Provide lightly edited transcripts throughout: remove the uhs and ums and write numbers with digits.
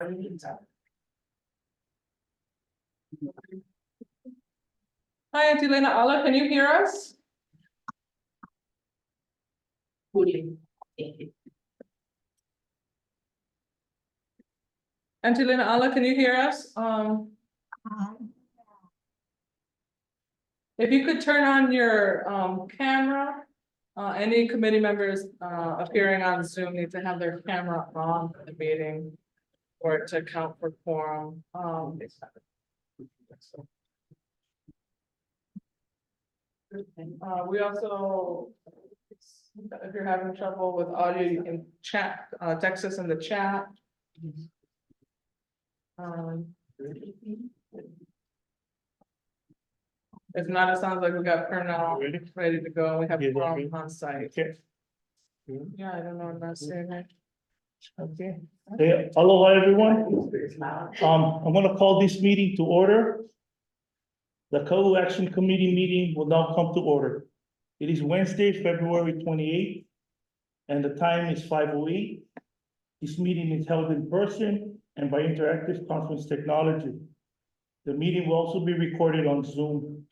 Hi, Auntie Lena Ala, can you hear us? Auntie Lena Ala, can you hear us? If you could turn on your camera, any committee members appearing on Zoom need to have their camera on for the meeting for it to count for quorum. We also, if you're having trouble with audio, you can chat, text us in the chat. If not, it sounds like we got Pernell ready to go. We have quorum on site. Yeah, I don't know what I'm saying. Okay. Hey, aloha, everyone. I'm gonna call this meeting to order. The Kau Action Committee meeting will now come to order. It is Wednesday, February 28th, and the time is 5:08. This meeting is held in person and by interactive conference technology. The meeting will also be recorded on Zoom.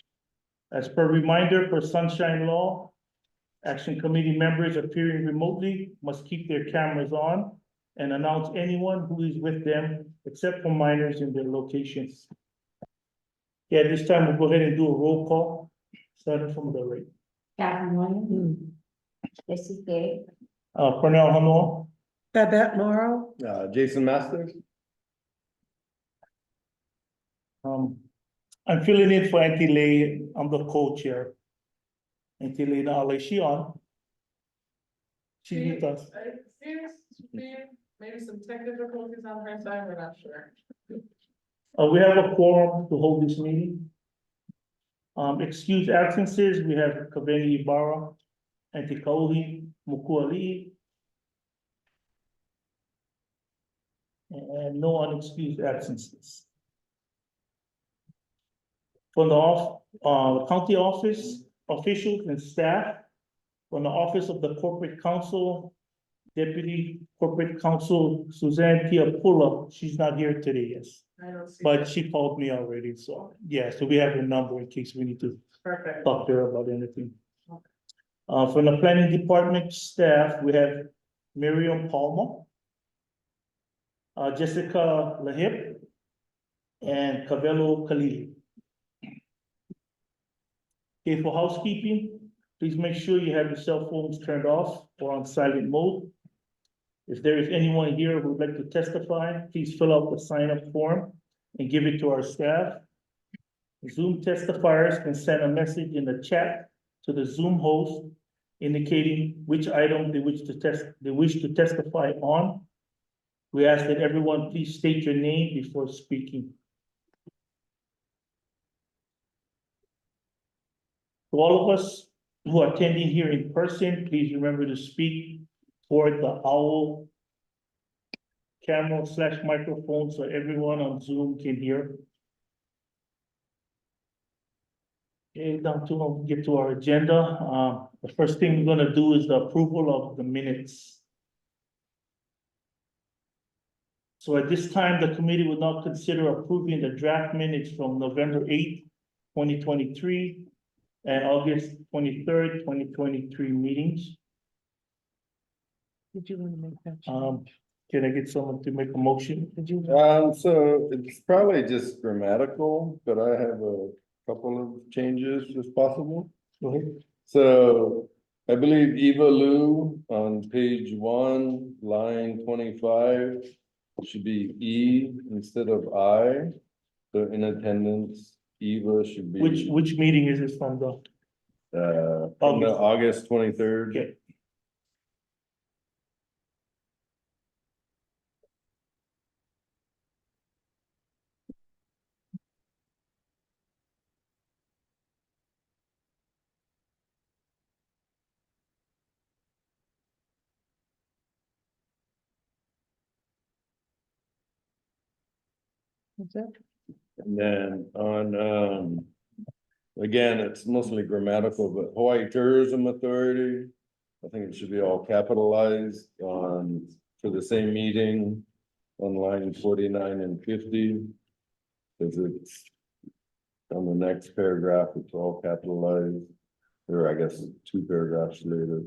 As per reminder per Sunshine Law, Action Committee members appearing remotely must keep their cameras on and announce anyone who is with them, except for minors in their locations. Yeah, this time we'll go ahead and do a roll call, starting from the right. Catherine Williams. This is Dave. Pernell Hanoa, Babette Morrow. Jason Masters. I'm filling in for Auntie Lay. I'm the co-chair. Auntie Lay, now is she on? She's with us. Maybe some tech difficulties on her side, we're not sure. We have a quorum to hold this meeting. Excused absences, we have Kaveni Ibarra, Auntie Kauhi, Mukuali. And no unexcused absences. From the county office, officials and staff, from the Office of the Corporate Counsel, Deputy Corporate Counsel Suzanne Tiapula, she's not here today, yes. I don't see. But she called me already, so, yeah, so we have her number in case we need to Perfect. talk to her about anything. From the planning department staff, we have Miriam Palmer, Jessica Lahip, and Cabello Khalili. Okay, for housekeeping, please make sure you have your cell phones turned off or on silent mode. If there is anyone here who would like to testify, please fill out the sign-up form and give it to our staff. Zoom testifiers can send a message in the chat to the Zoom host indicating which item they wish to testify on. We ask that everyone please state your name before speaking. To all of us who are attending here in person, please remember to speak toward the owl camera / microphone so everyone on Zoom can hear. Okay, now to get to our agenda. The first thing we're gonna do is the approval of the minutes. So at this time, the committee will now consider approving the draft minutes from November 8th, 2023 and August 23rd, 2023 meetings. Did you want to make that? Can I get someone to make a motion? Did you? So it's probably just grammatical, but I have a couple of changes if possible. Go ahead. So I believe Eva Lou on page 1, line 25 should be E instead of I. So in attendance, Eva should be. Which meeting is this from though? From the August 23rd. Okay. And then on, again, it's mostly grammatical, but Hawaii Tourism Authority. I think it should be all capitalized on, for the same meeting, on line 49 and 50. Cause it's on the next paragraph, it's all capitalized, or I guess 2 paragraphs later.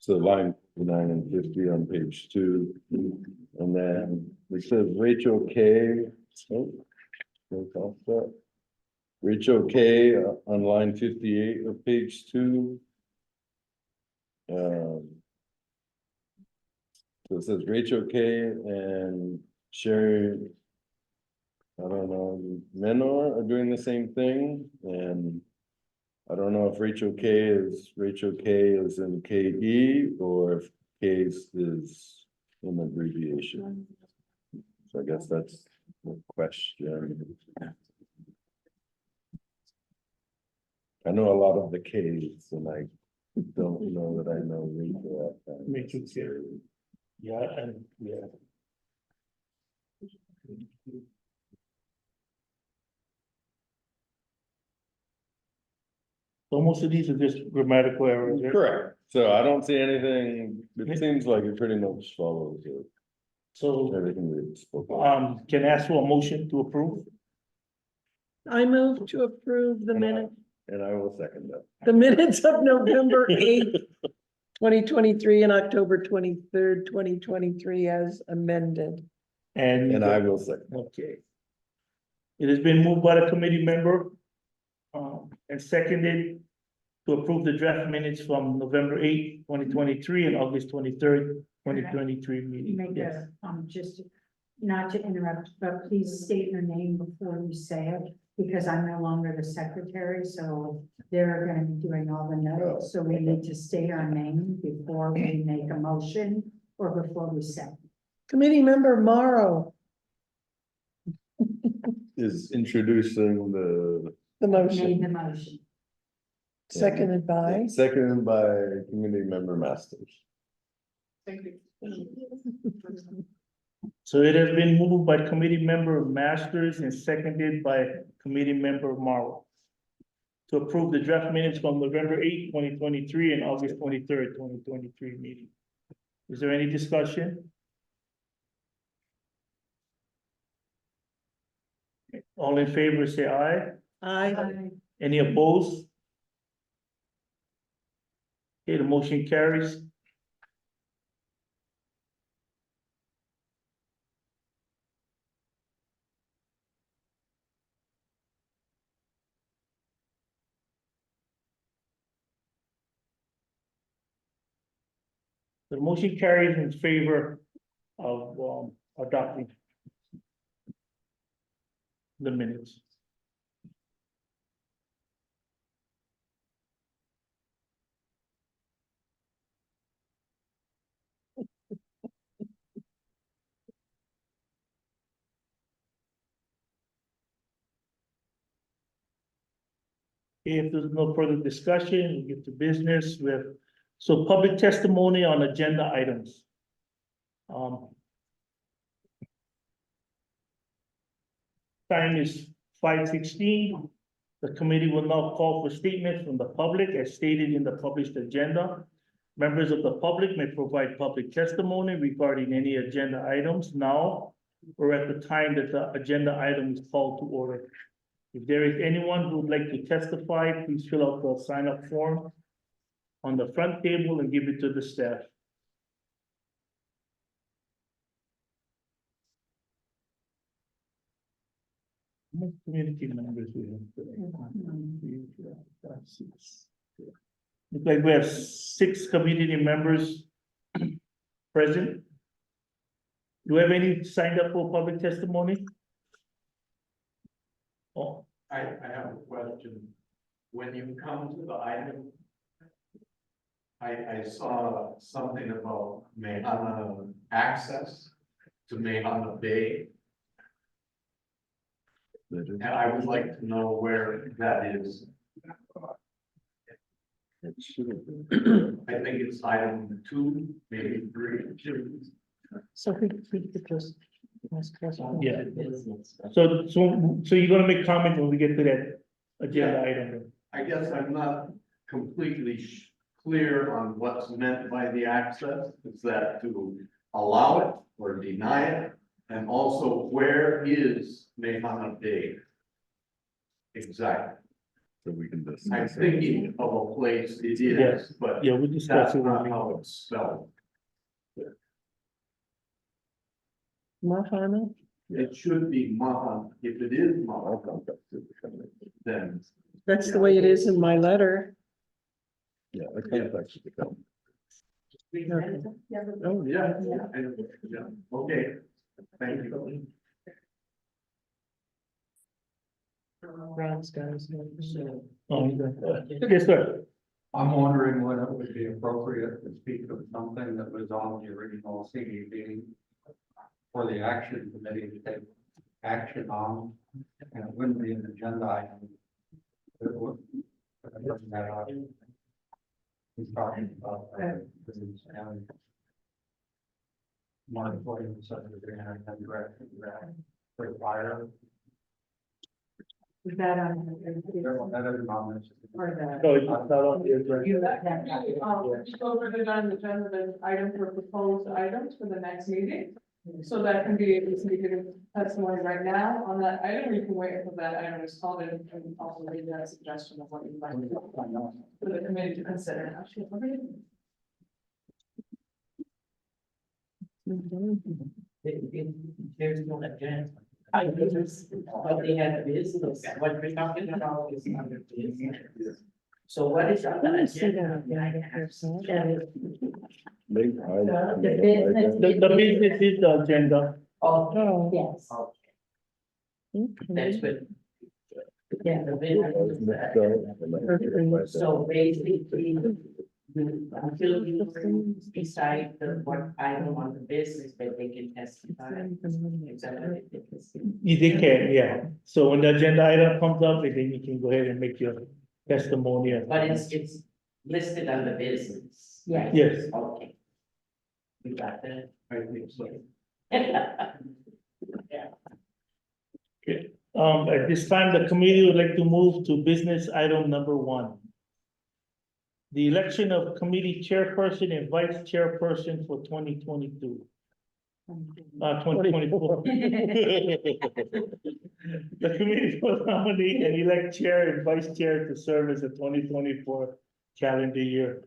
So line 49 and 50 on page 2, and then it says Rachel K. Oh, look off that. Rachel K. On line 58 of page 2. So it says Rachel K. and Sherry, I don't know, Menor are doing the same thing, and I don't know if Rachel K is in KE, or if K is an abbreviation. So I guess that's the question. I know a lot of the Ks, and I don't know that I know Rachel. Rachel K. Yeah, and yeah. So most of these are just grammatical errors, right? Correct. So I don't see anything, it seems like it pretty much follows So, everything we spoke about. can I ask for a motion to approve? I move to approve And I will second that. the minutes of November 8th, 2023 and October 23rd, 2023 as amended. And I will second. Okay. It has been moved by the committee member, and seconded to approve the draft minutes from November 8th, 2023 and August 23rd, 2023 meeting. Make Yes. a, just not to interrupt, but please state your name before you say it, because I'm no longer the secretary, so they're gonna be doing all the notes, so we need to state our name before we make a motion or before we say. Committee member Morrow, Is introducing the. the Made motion, the motion. seconded by, Seconded by community member Masters. Thank you. So it has been moved by committee member Masters and seconded by committee member Morrow to approve the draft minutes from November 8th, 2023 and August 23rd, 2023 meeting. Is there any discussion? All in favor, say aye. aye. Any opposed? Okay, the motion carries. The motion carries in favor of adopting the minutes. If there's no further discussion, we get to business with, so public testimony on agenda items. Time is 5:16. The committee will now call for statements from the public as stated in the published agenda. Members of the public may provide public testimony regarding any agenda items now or at the time that the agenda item is called to order. If there is anyone who would like to testify, please fill out the sign-up form on the front table and give it to the staff. How many community members we have today? 1, 2, 3, 4, 5, 6. Looks like we have 6 community members present. Do we have any signed up for public testimony? Oh, I have a question. When you come to the item, I saw something about Mehana access to Mehana Bay. And I would like to know where that is. It should have been. I think it's item 2, maybe 3. So we could just. Yeah. So you're gonna make comment when we get to that agenda item. I guess I'm not completely clear on what's meant by the access. Is that to allow it or deny it? And also, where is Mehana Bay? Exactly. So we can I'm discuss. it. thinking of a place it Yes. is, but Yeah, we discussed that's it. not how it's spelled. Mahana, It should be Mahan. If it is I'll Mahan, contact you. then that's the way it is in my letter. Yeah, I contact you. Okay. Oh, yeah, okay. Thank you. Ron's got his name, so. Yes, sir. I'm wondering when it would be appropriate to speak of something that was on the original CDP for the action committee to take action on, and it wouldn't be an agenda item. It would- it doesn't matter. He's talking about, and Mark Williams, Secretary, and direction that require. Is that on? That is on this. Or the? No, it's not on the agenda. You let that. Just over the agenda, the item for proposed items for the next meeting. So that can be, we can give testimony right now on that item, or you can wait until that item is called in and also leave that suggestion of what you'd like to do for the committee to consider. There's no agenda. I just, what they have business, what we're talking about is under business. So what is on the agenda? Maybe I- The business. The business is the agenda. Oh, Yes. that's good. Yeah. The business. So basically, until you decide what item on the business that they can testify. Is that what it is? They can, yeah. So when the agenda item comes up, then you can go ahead and make your testimony. But it's listed under business. Yes. Yes. Okay. You got that? I think so. At this time, the committee would like to move to business item number 1. The election of committee chairperson and vice chairperson for 2022. 2024. The committee will nominate and elect chair and vice chair to serve as the 2024 calendar year.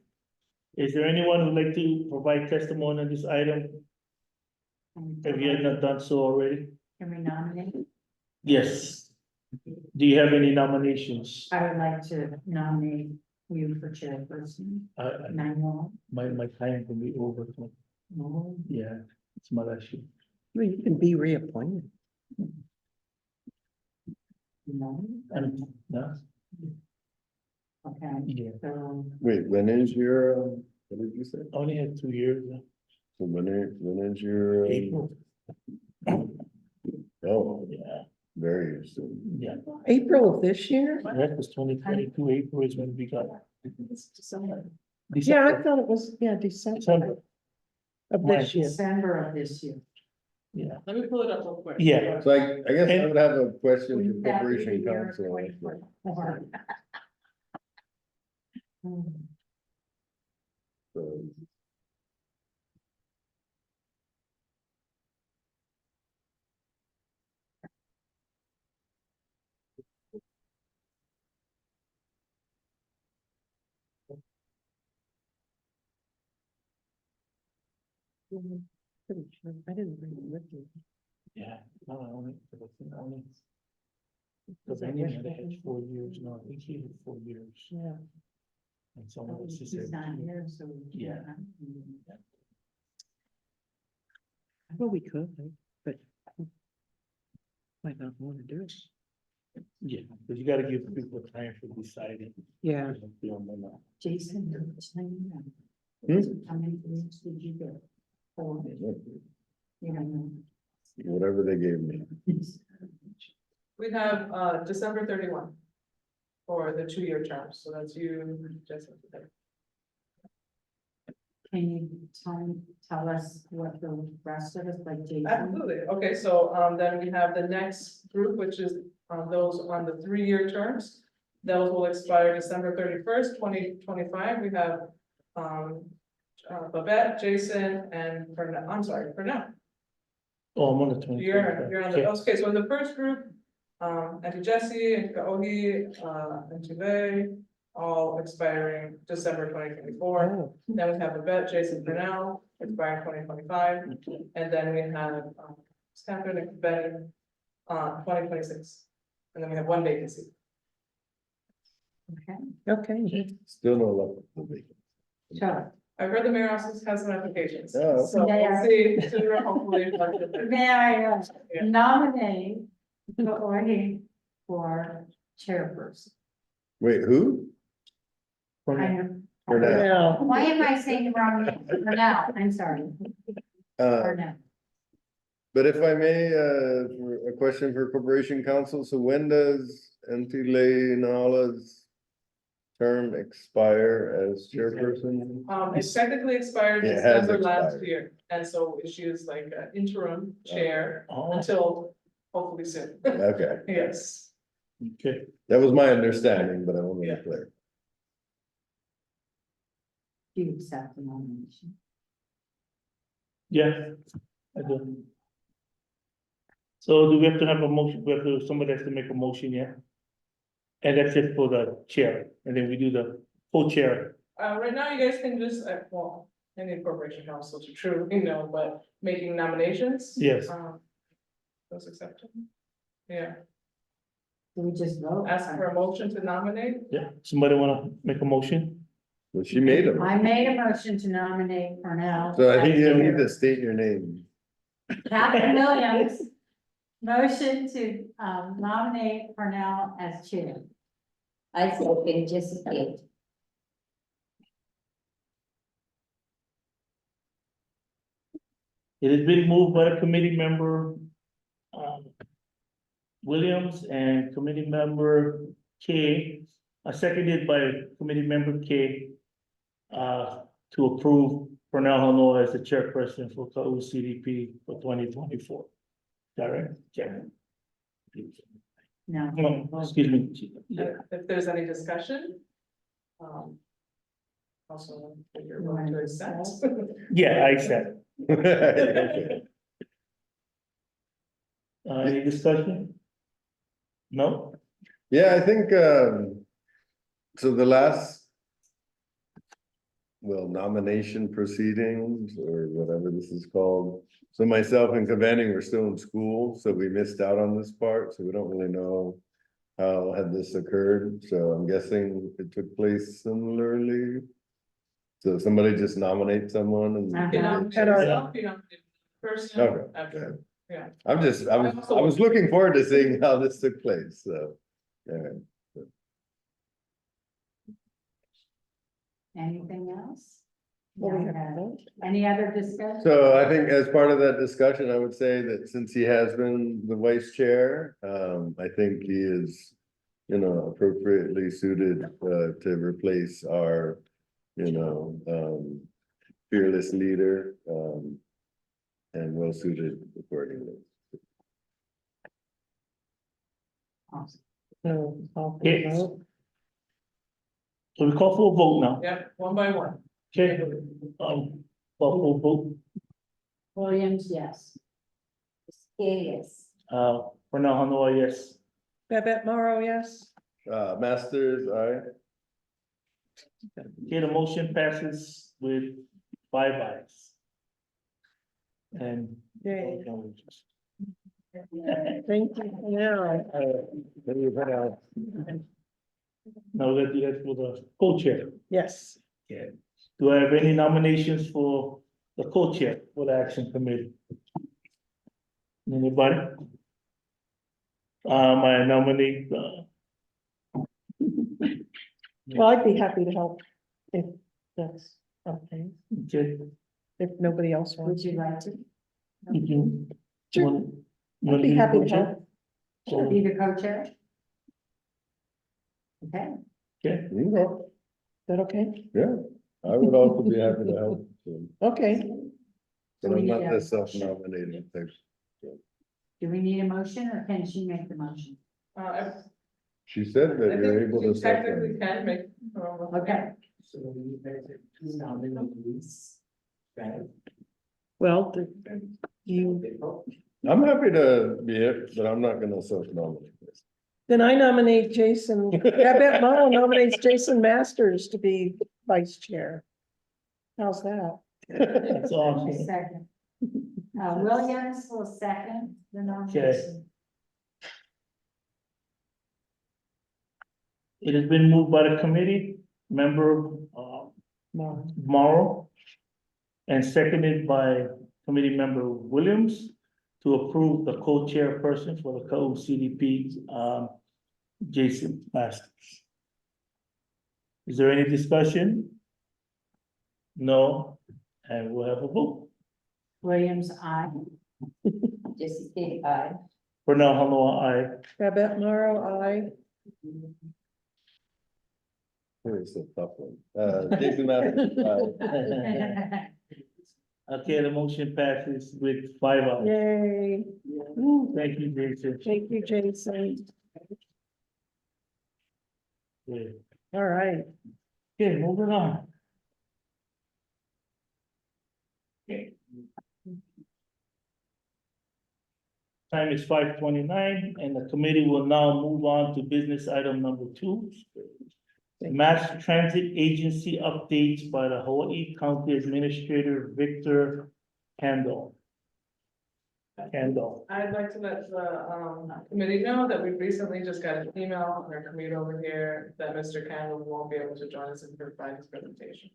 Is there anyone who'd like to provide testimony on this item? Have you not done so already? Can we nominate? Yes. Do you have any nominations? I would like to nominate you for chairperson. Manuel. My time can be over. So, No. yeah, it's my last year. Well, you can be reappointed. No. And, no, Okay, yeah, so Wait, when is your, what did you say? I only had 2 years, So when is your? April, Oh, yeah, very soon. yeah. April of this year? That was 2022, April is when we got. Yeah, I December, thought it was, December December, of this year. December of this year. yeah, Let me pull it up real quick. yeah. So I guess I would have a question Wouldn't for that be the Corporation year of Council. 2024? So, Pretty sure. I didn't bring it with me. Yeah, no, I only. Because I knew that had 4 years, no, I think he had 4 years. Yeah. And someone else He's said. not here, so. we Yeah. can't. Well, we could, but might not want to do it. Yeah, because you gotta give people time for deciding. Yeah. Jason, how much time you have? How many minutes did you get? 4. You don't know. whatever they gave me. We have, December 31 for the 2-year term, so that's you, Jessica. Can you tell us what the rest of us, like Jason? Absolutely. Okay, so, then we have the next group, which is, those on the 3-year terms. Those will expire December 31st, 2025. We have Babette, Jason, and Pernell. Oh, I'm on the 20. You're on the, okay, so in the first group, Auntie Jessie, Auntie Kaohi, Auntie Lei, all expiring December 2024. Oh, Then we have Babette, Jason, Pernell, expiring 2025, and then we have, Stanford and Betty, 2026. And then we have one vacancy. Okay, okay. Still no luck. so I've heard the mayor also has some applications, Oh. so we'll see, sooner, hopefully. may I Yeah. nominate Kaohi for chairperson? Wait, who? I Pernell. know. For now. Now, Why am I saying the wrong name? For now, I'm sorry, for now. But if I may, for a question for Corporation Council, so when does Ntule Nala's term expire as chairperson? It technically expired It has December last expired. year, and so she is like an interim chair Oh, until hopefully soon. Okay, Yes. okay. that was my understanding, but I want to Yeah. be clear. Do you accept the nomination? Yeah, I do. So do we have to have a motion, we have to, somebody has to make a motion, yeah? And that's just for the chair, and then we do the co-chair. Right now, you guys can just, well, any corporation council to true, but making nominations. Yes. Those accepted. Yeah, Do we just vote? ask for a motion to nominate. Yeah, somebody wanna make a motion? Well, she made them. I made a motion to nominate Pernell. So I think as you need chair. to state your name. Captain Williams, motion to nominate Pernell as chair. I second Jessica. It has been moved by the committee member, Williams and committee member K, seconded by committee member K, to approve Pernell Hano as the chairperson for KU CDP for 2024. Is that right? Yeah. No. No, excuse me. Yeah. If there's any discussion. Also, if you're willing to accept. Yeah, I accept. Okay. Any discussion? No? Yeah, I think, so the last. Well, nomination proceedings or whatever this is called. So myself and Kavanning were still in school, so we missed out on this part, so we don't really know. How had this occurred, so I'm guessing it took place similarly. So somebody just nominate someone and. You know, At our- yourself, you know, the person Okay. after, yeah. I was looking forward to seeing how this took place, so. Yeah. Anything else? well, we have to No. vote. Any other discussion? So I think as part of that discussion, I would say that since he has been the vice chair, I think he is. Appropriately suited to replace our, fearless leader. And well suited accordingly. Awesome. No, call for Yes. a vote. So we call for a vote now. Yep, one by one. Okay, call for a vote, Williams, yes. Yes. Pernell Hano, yes. Babette Morrow, yes? Masters, aye. Okay, the motion passes with 5 ayes. And. Yay. Thank you, yeah. Now that you have for the co-chair. Yes. Yeah. Do I have any nominations for the co-chair for the action committee? Anybody? I nominate, Well, I'd be happy to help if that's okay, okay. if nobody else Would wants. you like to Sure. I'd be happy to help. be the co-chair? Okay, Okay, You know, Is that okay? yeah, I would also be happy to help. So, Okay, but I'm not the self-nominated type. do we need a motion or can she make the motion? I She said that I you're think able you to. technically can make. Okay, So you guys are two nominees, right? Well, you, I'm happy to be it, but I'm not gonna self-nominate this. then I nominate Jason, I bet Mo nominates Jason Masters to be vice chair. How's that? That's awesome. Second. Williams will second the nomination. It has been moved by the committee, member, Morrow, and seconded by committee member Williams to approve the co-chairperson for the co-CDP, Jason Masters. Is there any discussion? No, and we'll have a vote. Williams, I. Jessica, I. For now, hello, aye. Babette Morrow, I. It's a tough one. Jason Masters, Okay, the motion passes with 5 ayes. Yay. Woo, thank you, Jason. Thank you, Jason. Yeah. All right. Okay, moving on. Okay. Time is 5:29, and the committee will now move on to business item number 2. Mass Transit Agency updates by the Hawaii County Administrator Victor Handel. I'd like to let the committee know that we recently just got an email from our committee over here that Mr. Campbell won't be able to join us and provide his presentation.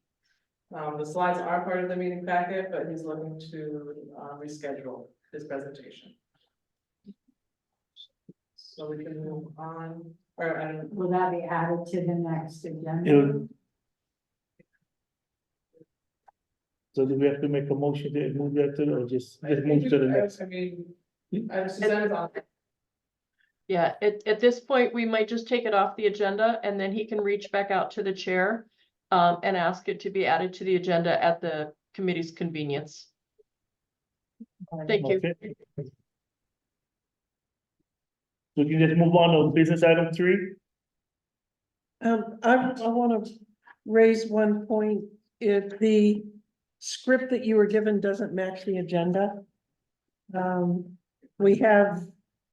The slides are part of the meeting packet, but he's looking to reschedule his presentation. So we can move on, or I don't. Will that be added to the next agenda? It'll- So do we have to make a motion to move that to, or just move to the next? I mean, Suzanne's on. Yeah, at this point, we might just take it off the agenda and then he can reach back out to the chair and ask it to be added to the agenda at the committee's convenience. Thank you. Okay. We can just move on to business item 3. I want to raise one point. If the script that you were given doesn't match the agenda. We have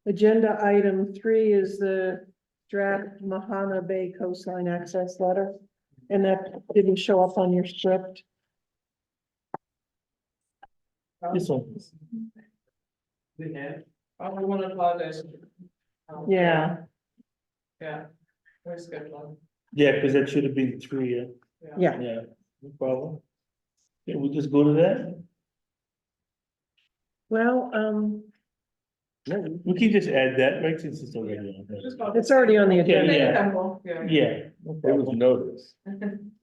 agenda item 3 is the draft Mahana Bay coastline access letter. And that didn't show up on your script. This one. We have, we want to apologize. Yeah. Yeah. We're scheduling. Yeah, because that should have been 3, Yeah. yeah, no problem. Yeah, we just go to that. Well, We can just add that, right, since it's already on there. Just call- it's already on the Okay, agenda. yeah. Yeah. Yeah. no It was problem. noticed,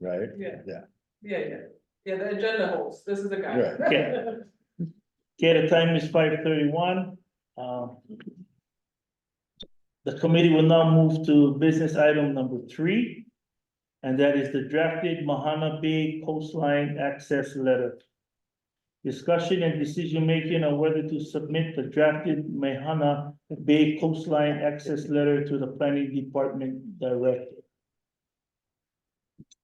right? Yeah. Yeah. Yeah, the agenda holds, this is the guy. Right. Okay. Okay, the time is 5:31. The committee will now move to business item number 3. And that is the drafted Mahana Bay coastline access letter. Discussion and decision-making on whether to submit the drafted Mahana Bay coastline access letter to the planning department director.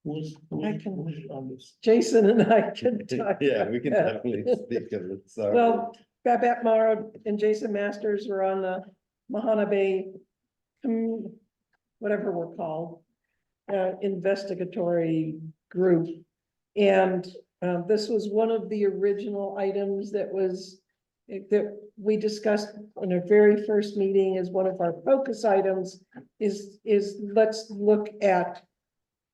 Who's on this? Jason and I can talk. Yeah, we can about definitely that. speak of it, sorry. Well, Babette Morrow and Jason Masters are on the Mahana Bay, whatever we're called, investigatory group. And this was one of the original items that we discussed in our very first meeting as one of our focus items is let's look at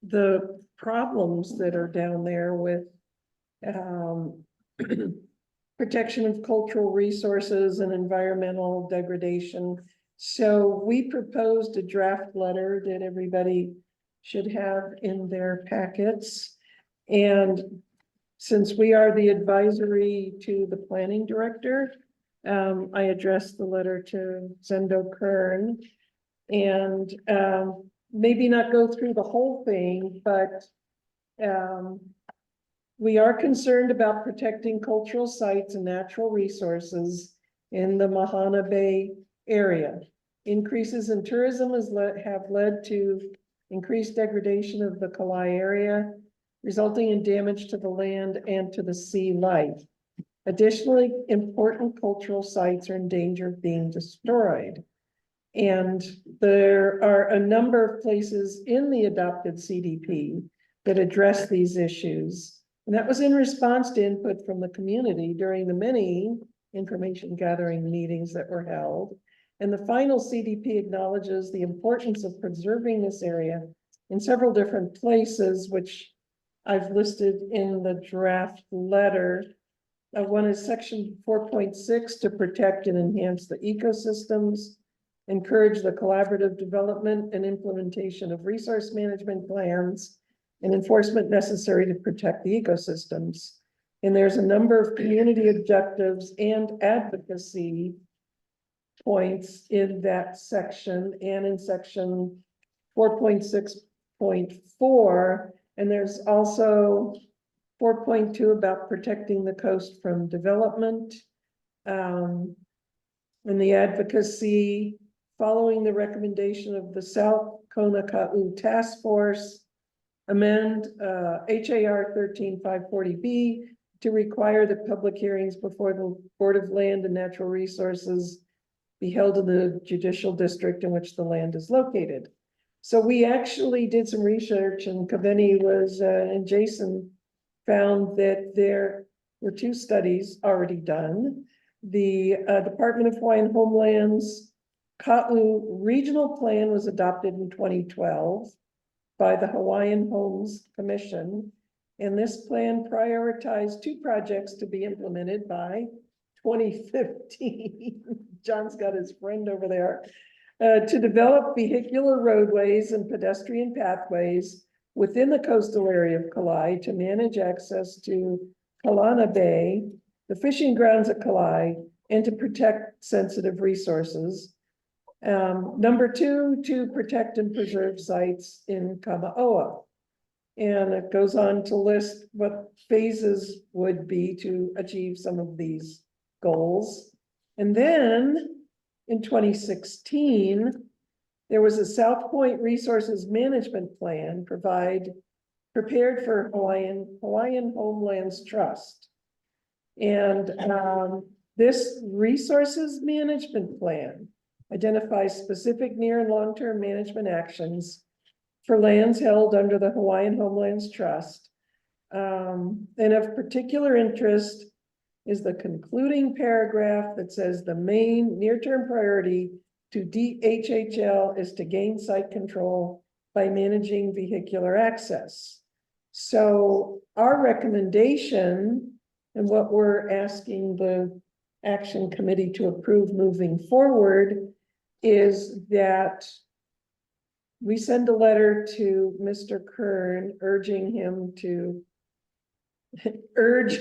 the problems that are down there with protection of cultural resources and environmental degradation. So we proposed a draft letter that everybody should have in their packets. And since we are the advisory to the planning director, I addressed the letter to Zendo Kern. And maybe not go through the whole thing, but we are concerned about protecting cultural sites and natural resources in the Mahana Bay area. Increases in tourism have led to increased degradation of the Kalai area resulting in damage to the land and to the sea life. Additionally, important cultural sites are in danger of being destroyed. And there are a number of places in the adopted CDP that address these issues. And that was in response to input from the community during the many information gathering meetings that were held. And the final CDP acknowledges the importance of preserving this area in several different places, which I've listed in the draft letter. One is section 4.6 to protect and enhance the ecosystems, encourage the collaborative development and implementation of resource management plans, and enforcement necessary to protect the ecosystems. And there's a number of community objectives and advocacy points in that section and in section 4.6.4. And there's also 4.2 about protecting the coast from development. And the advocacy following the recommendation of the South Kona Ka'u Task Force, amend HAR 13540B to require that public hearings before the Board of Land and Natural Resources be held in the judicial district in which the land is located. So we actually did some research, and Kaveni was, and Jason found that there were 2 studies already done. The Department of Hawaiian Homeland's Ka'u Regional Plan was adopted in 2012 by the Hawaiian Homes Commission. And this plan prioritized 2 projects to be implemented by 2015. John's got his friend over there. To develop vehicular roadways and pedestrian pathways within the coastal area of Kauai to manage access to Kalana Bay, the fishing grounds at Kauai, and to protect sensitive resources. Number 2, to protect and preserve sites in Kamaoa. And it goes on to list what phases would be to achieve some of these goals. And then in 2016, there was a South Point Resources Management Plan prepared for Hawaiian Homelands Trust. And this resources management plan identifies specific near and long-term management actions for lands held under the Hawaiian Homelands Trust. And of particular interest is the concluding paragraph that says the main near-term priority to DHHL is to gain site control by managing vehicular access. So our recommendation and what we're asking the Action Committee to approve moving forward is that we send a letter to Mr. Kern urging him to urge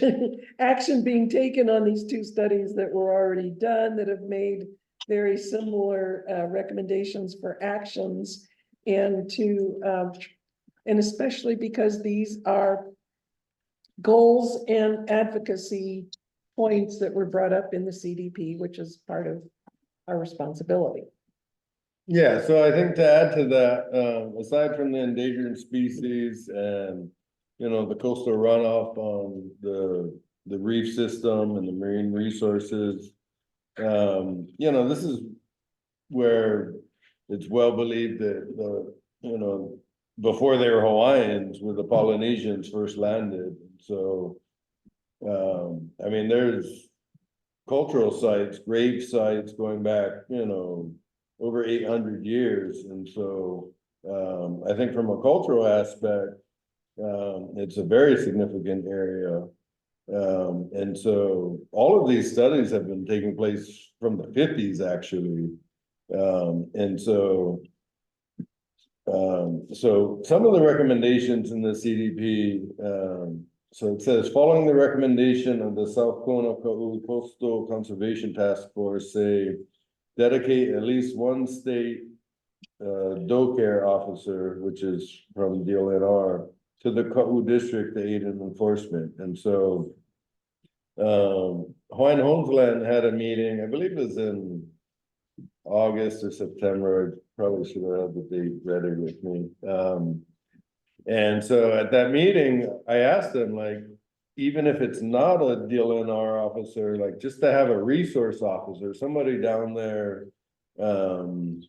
action being taken on these 2 studies that were already done that have made very similar recommendations for actions, and to and especially because these are goals and advocacy points that were brought up in the CDP, which is part of our responsibility. Yeah, so I think to add to that, aside from the endangered species and, the coastal runoff on the reef system and the marine resources, this is where it's well believed that before they were Hawaiians, where the Polynesians first landed. So, I mean, there's cultural sites, grave sites going back, over 800 years. And so, I think from a cultural aspect, it's a very significant area. And so all of these studies have been taking place from the 50s, actually. And so some of the recommendations in the CDP, so it says, following the recommendation of the South Kona Ka'u Coastal Conservation Task Force, say, dedicate at least 1 state DoCare officer, which is from DLNR, to the Ka'u district to aid in enforcement. And so Hawaiian Homeland had a meeting, I believe it was in August or September. I probably should have had the date ready with me. And so at that meeting, I asked them like, even if it's not a DLNR officer, like just to have a resource officer, somebody down there. To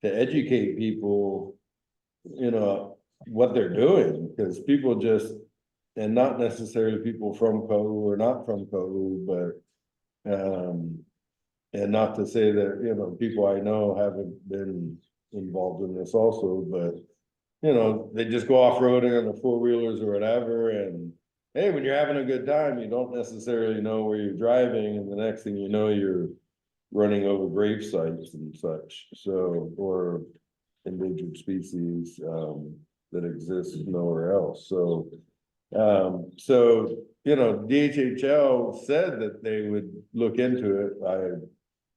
educate people, what they're doing, because people just. And not necessarily people from Kohu or not from Kohu, but, and not to say that, people I know haven't been involved in this also, but. They just go off-roading on the four-wheelers or whatever, and hey, when you're having a good time, you don't necessarily know where you're driving, and the next thing you know, you're running over grave sites and such, so, or endangered species, that exist nowhere else, so. DHHL said that they would look into it. I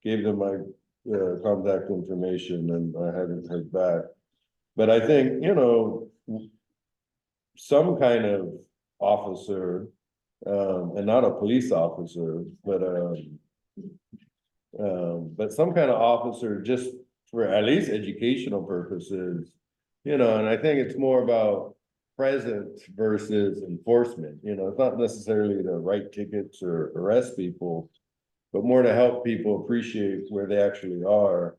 gave them my, contact information and I haven't heard back. But I think, some kind of officer, and not a police officer, but some kind of officer just for at least educational purposes, and I think it's more about presence versus enforcement, it's not necessarily to write tickets or arrest people, but more to help people appreciate where they actually are.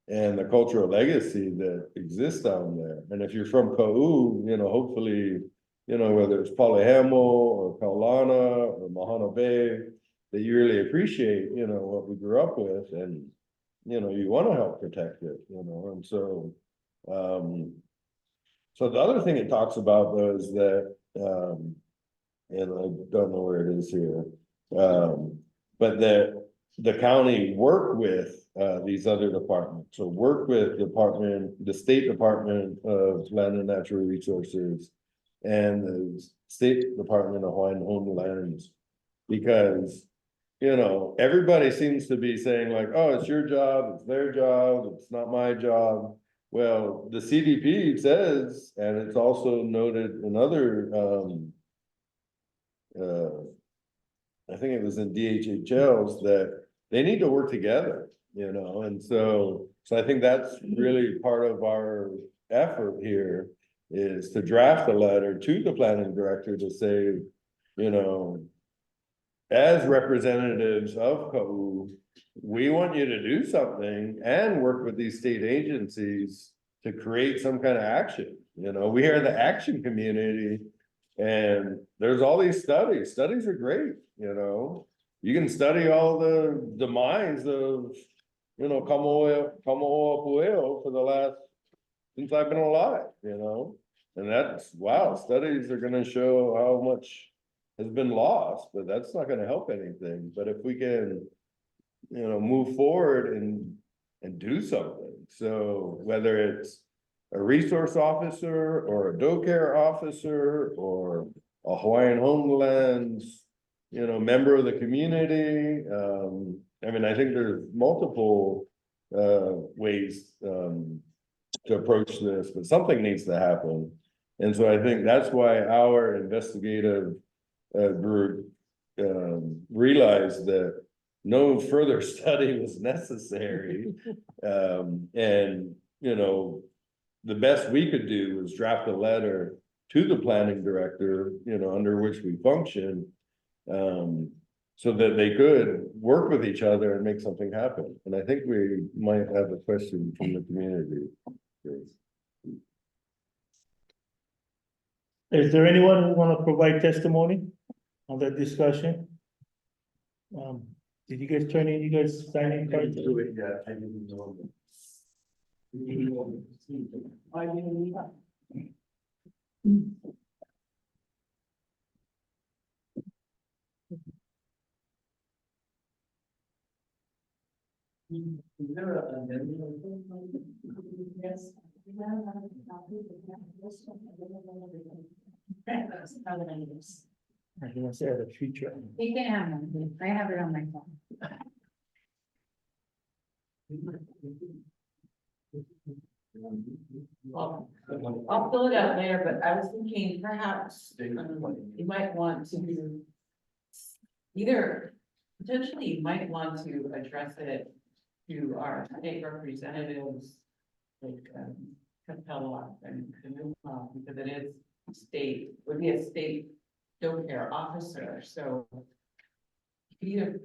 And the cultural legacy that exists down there. And if you're from Ko'u, hopefully, whether it's Palehamo or Kaulana or Mahana Bay, that you really appreciate, what we grew up with, and, you want to help protect it, and so, so the other thing it talks about though is that, and I don't know where it is here, but that the county work with, these other departments, so work with the State Department of Land and Natural Resources and the State Department of Hawaiian Homelands, because, everybody seems to be saying like, oh, it's your job, it's their job, it's not my job. Well, the CDP says, and it's also noted in other, I think it was in DHHLs, that they need to work together, and so I think that's really part of our effort here is to draft a letter to the planning director to say, as representatives of Ko'u, we want you to do something and work with these state agencies to create some kind of action. We are the action community, and there's all these studies. Studies are great, you can study all the demise of, Kamaoa for the last, since I've been alive, and that's, wow, studies are gonna show how much has been lost, but that's not gonna help anything. But if we can, move forward and do something, so whether it's a resource officer or a doe-care officer or a Hawaiian Homelands, member of the community, I think there's multiple ways to approach this, but something needs to happen. And so I think that's why our investigative group realized that no further study was necessary. And, the best we could do was draft a letter to the planning director, under which we function, so that they could work with each other and make something happen. And I think we might have a question from the community. Is there anyone who want to provide testimony on that discussion? Did you guys turn in, you guys sign in cards? Do it yet, I didn't know. Yes. I can say the future. You can have one, I have it on my phone. I'll fill it out later, but I was thinking perhaps you might want to either potentially you might want to address it to our state representatives, like Capella and Canoe, because it is state, would be a state dog care officer, so. You could either,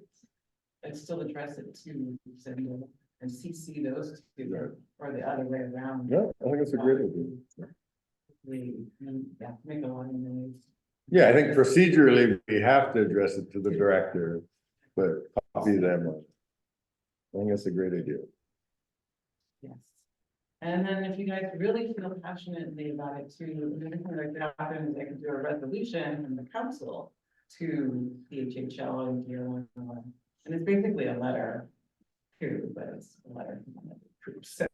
and still address it to Cindy and CC those two, or the other way around. Yeah, I think it's a great idea. Yeah, make a lot of noise. Yeah, I think procedurally, we have to address it to the director, but copy them. I think that's a great idea. Yes. And then if you guys really feel passionately about it too, the thing that could happen is I could do a resolution from the council to the HHL and DO1. And it's basically a letter too, but it's a letter from one of the groups. So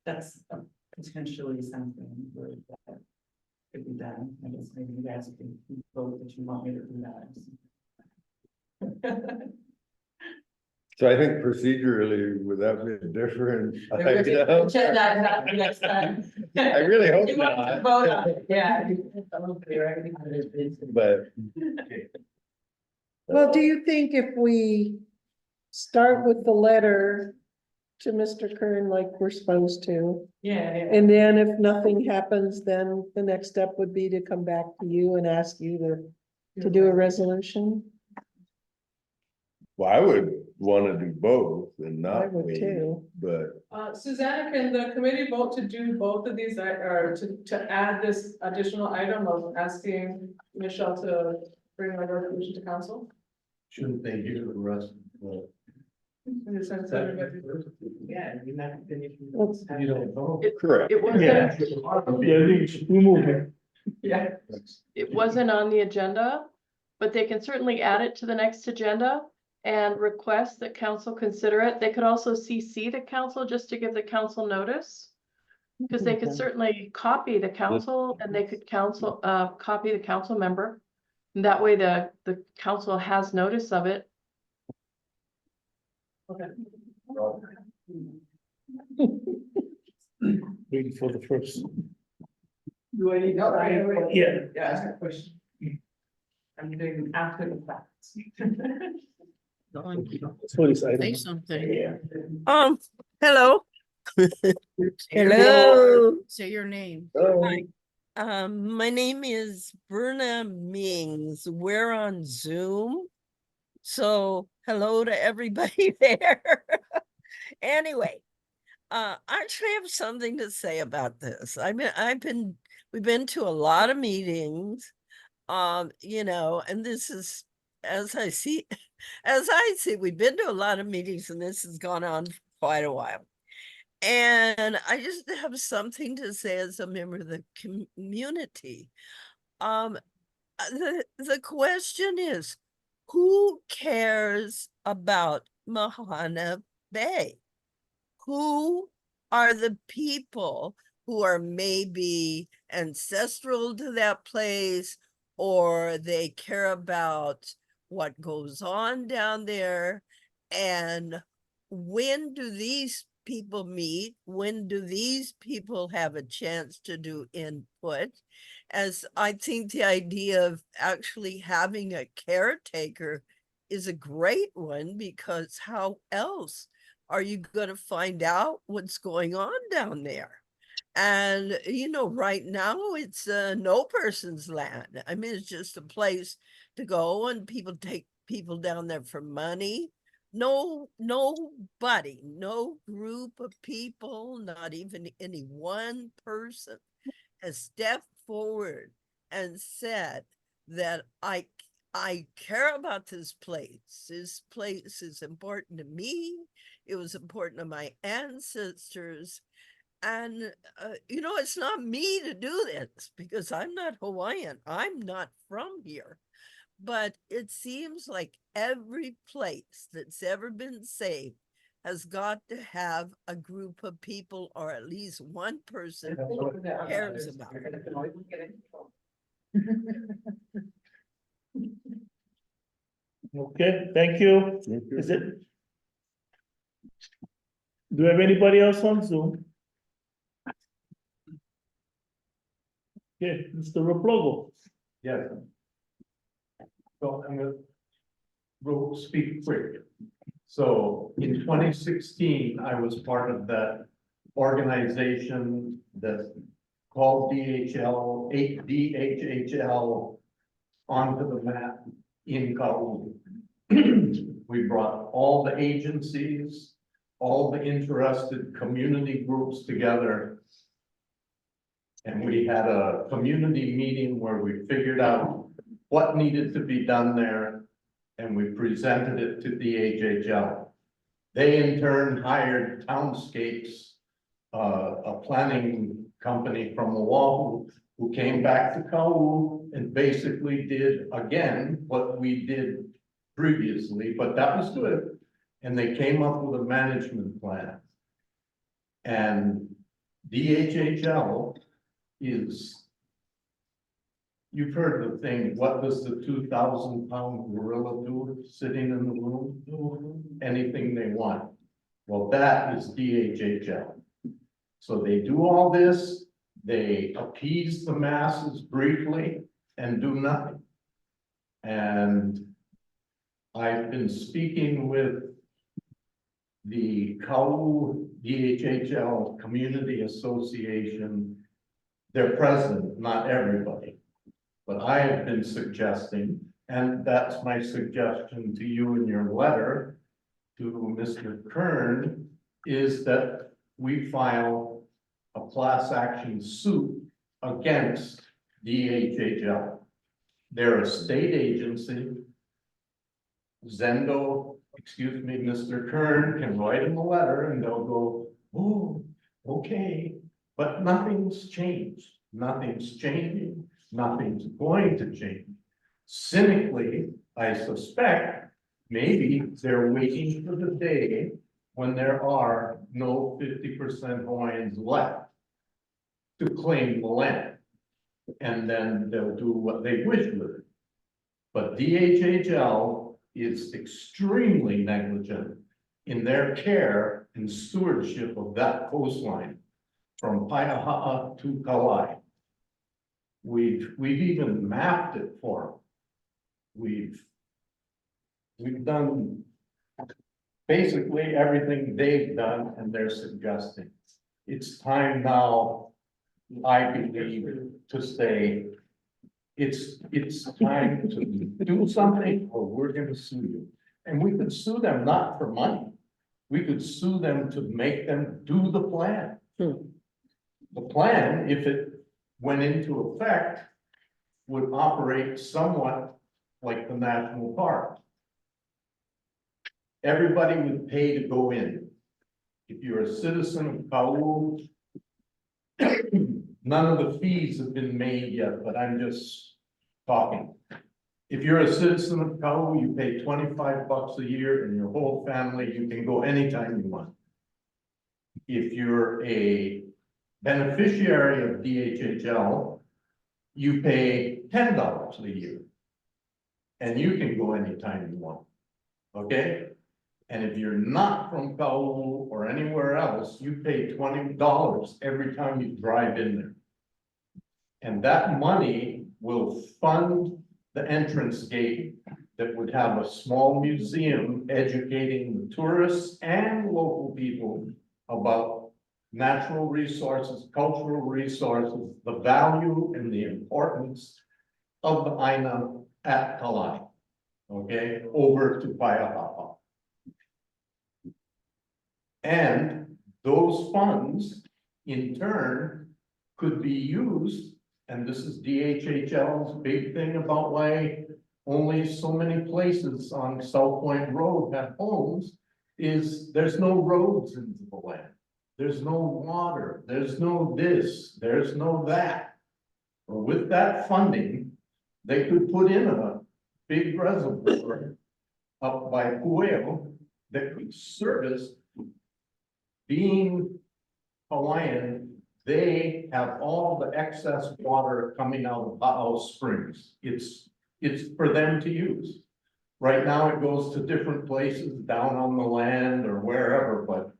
that's potentially something where that could be done. I guess maybe you guys can vote that you want me to do that. So I think procedurally, would that be a different? Check that next time. I really hope You want to not. vote on it, yeah. But Well, do you think if we start with the letter to Mr. Kern like we're supposed to, Yeah, yeah. and then if nothing happens, then the next step would be to come back to you and ask you to do a resolution? well, I would want to do both and I not would wait, too. but Susanna, can the committee vote to do both of these, or to add this additional item of asking Michelle to bring a resolution to council? Shouldn't they hear the rest? In the sense that everybody- Yeah, you're not finished. You don't vote. correct. It wasn't, Yeah, we move it. Yeah. it wasn't on the agenda, but they can certainly add it to the next agenda and request that council consider it. They could also CC the council just to give the council notice. Because they could certainly copy the council and they could copy the council member. And that way the council has notice of it. Waiting for the first. Do I need to? Yeah. Yeah, ask a question. I'm doing after the fact. So this item. Say something. Yeah. Hello. Hello. Say your name. Hi. My name is Berna Mings. We're on Zoom. So hello to everybody there. Anyway, I actually have something to say about this. We've been to a lot of meetings, you know, and this is, as I see, we've been to a lot of meetings and this has gone on for quite a while. And I just have something to say as a member of the community. The question is, who cares about Mahana Bay? Who are the people who are maybe ancestral to that place, or they care about what goes on down there? And when do these people meet? When do these people have a chance to do input? As I think the idea of actually having a caretaker is a great one, because how else are you going to find out what's going on down there? And, you know, right now it's no person's land. I mean, it's just a place to go and people take people down there for money. Nobody, no group of people, not even any one person has stepped forward and said that I care about this place. This place is important to me. It was important to my ancestors. And, you know, it's not me to do this because I'm not Hawaiian. I'm not from here. But it seems like every place that's ever been saved has got to have a group of people, or at least one person who cares about it. Okay, thank you. Is it? Do we have anybody else on Zoom? Okay, Mr. Replogo. Yes. So I'm gonna speak quick. So in 2016, I was part of that organization that's called DHHL onto the map in Kaulu. We brought all the agencies, all the interested community groups together. And we had a community meeting where we figured out what needed to be done there. And we presented it to DHHL. They in turn hired Townscapes, a planning company from Oahu, who came back to Kaulu and basically did again what we did previously, but that was good. And they came up with a management plan. And DHHL is, you've heard the thing, what does the 2,000-pound gorilla do sitting in the room? Anything they want. Well, that is DHHL. So they do all this, they appease the masses briefly and do nothing. And I've been speaking with the Kaulu DHHL Community Association, their president, not everybody. But I have been suggesting, and that's my suggestion to you in your letter to Mr. Kern, is that we file a class action suit against DHHL. They're a state agency. Zendo, excuse me, Mr. Kern can write them a letter and they'll go, oh, okay, but nothing's changed. Nothing's changing. Nothing's going to change. Cynically, I suspect maybe they're waiting for the day when there are no 50% Hawaiians left to claim the land. And then they'll do what they wish with it. But DHHL is extremely negligent in their care and stewardship of that coastline from Paiaha'a to Kauai. We've even mapped it for them. We've done basically everything they've done and they're suggesting. It's time now, I believe, to say it's time to do something or we're gonna sue you. And we could sue them not for money. We could sue them to make them do the plan. The plan, if it went into effect, would operate somewhat like the national park. Everybody would pay to go in. If you're a citizen of Kaulu, none of the fees have been made yet, but I'm just talking. If you're a citizen of Kaulu, you pay $25 a year and your whole family, you can go anytime you want. If you're a beneficiary of DHHL, you pay $10 a year. And you can go anytime you want, okay? And if you're not from Kaulu or anywhere else, you pay $20 every time you drive in there. And that money will fund the entrance gate that would have a small museum educating the tourists and local people about natural resources, cultural resources, the value and the importance of the Aina at Kalani, okay, over to Paiaha'a. And those funds, in turn, could be used, and this is DHHL's big thing about why only so many places on South Point Road have homes, is there's no roads into the land. There's no water, there's no this, there's no that. Well, with that funding, they could put in a big reservoir up by Pueo that could service. Being Hawaiian, they have all the excess water coming out of Ha'au Springs. It's for them to use. Right now it goes to different places down on the land or wherever, but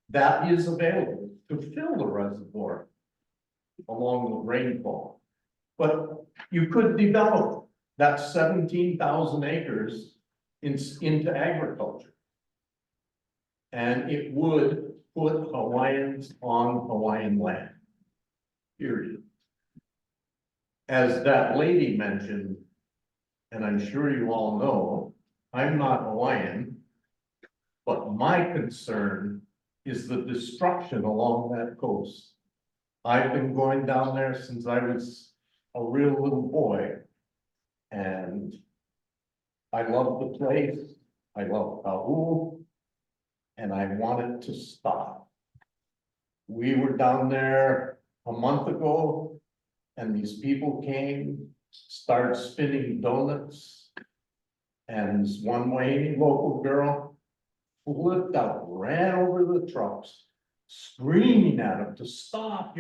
that is available to fill the reservoir along the rainfall. But you could develop that 17,000 acres into agriculture. And it would put Hawaiians on Hawaiian land. Period. As that lady mentioned, and I'm sure you all know, I'm not Hawaiian. But my concern is the destruction along that coast. I've been going down there since I was a real little boy. And I love the place, I love Kau, and I want it to stop. We were down there a month ago, and these people came, started spinning donuts. And this one Wayne local girl flipped out, ran over the trucks, screaming at them to stop,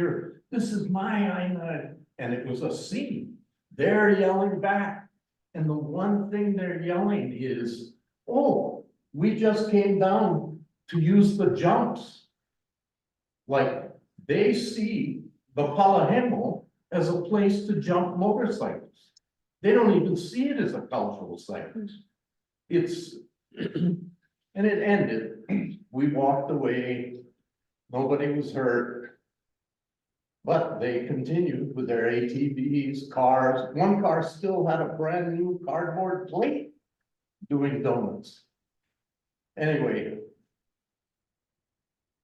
this is my island. And it was a scene. They're yelling back. And the one thing they're yelling is, oh, we just came down to use the jumps. Like, they see the Palahemo as a place to jump motorcycles. They don't even see it as a cultural site. It's, and it ended. We walked away. Nobody was hurt. But they continued with their ATVs, cars. One car still had a brand new cardboard plate doing donuts. Anyway,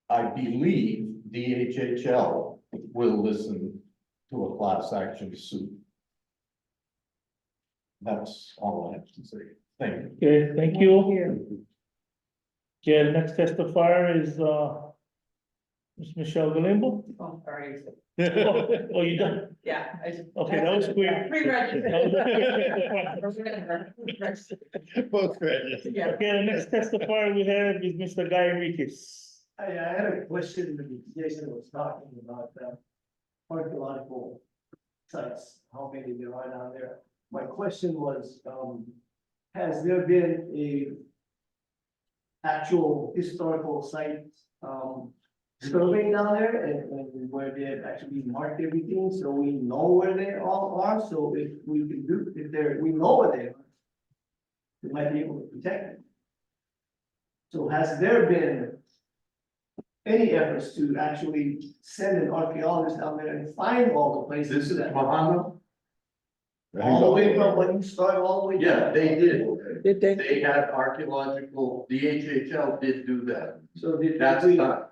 I believe DHHL will listen to a class action suit. That's all I have to say. Thank you. Okay, thank you. Okay, the next testifier is, Ms. Michelle Galimbo. Oh, sorry. Oh, you done? Yeah. I just- Okay, that was quick. Both registered. Yeah. Okay, the next testifier we have is Mr. Guy Enriquez. I had a question that Jason was talking about, archaeological sites, how many there are down there. My question was, has there been a actual historical site, survey down there and where they have actually marked everything, so we know where they all are, so if we can do, we know where they are, we might be able to protect them. So has there been any efforts to actually send an archaeologist down there and find all the places? This is that Mahana. all the way from when you started all the way down? Yeah, they did. Did they? They had archaeological, DHHL did do that. So did That's we, done.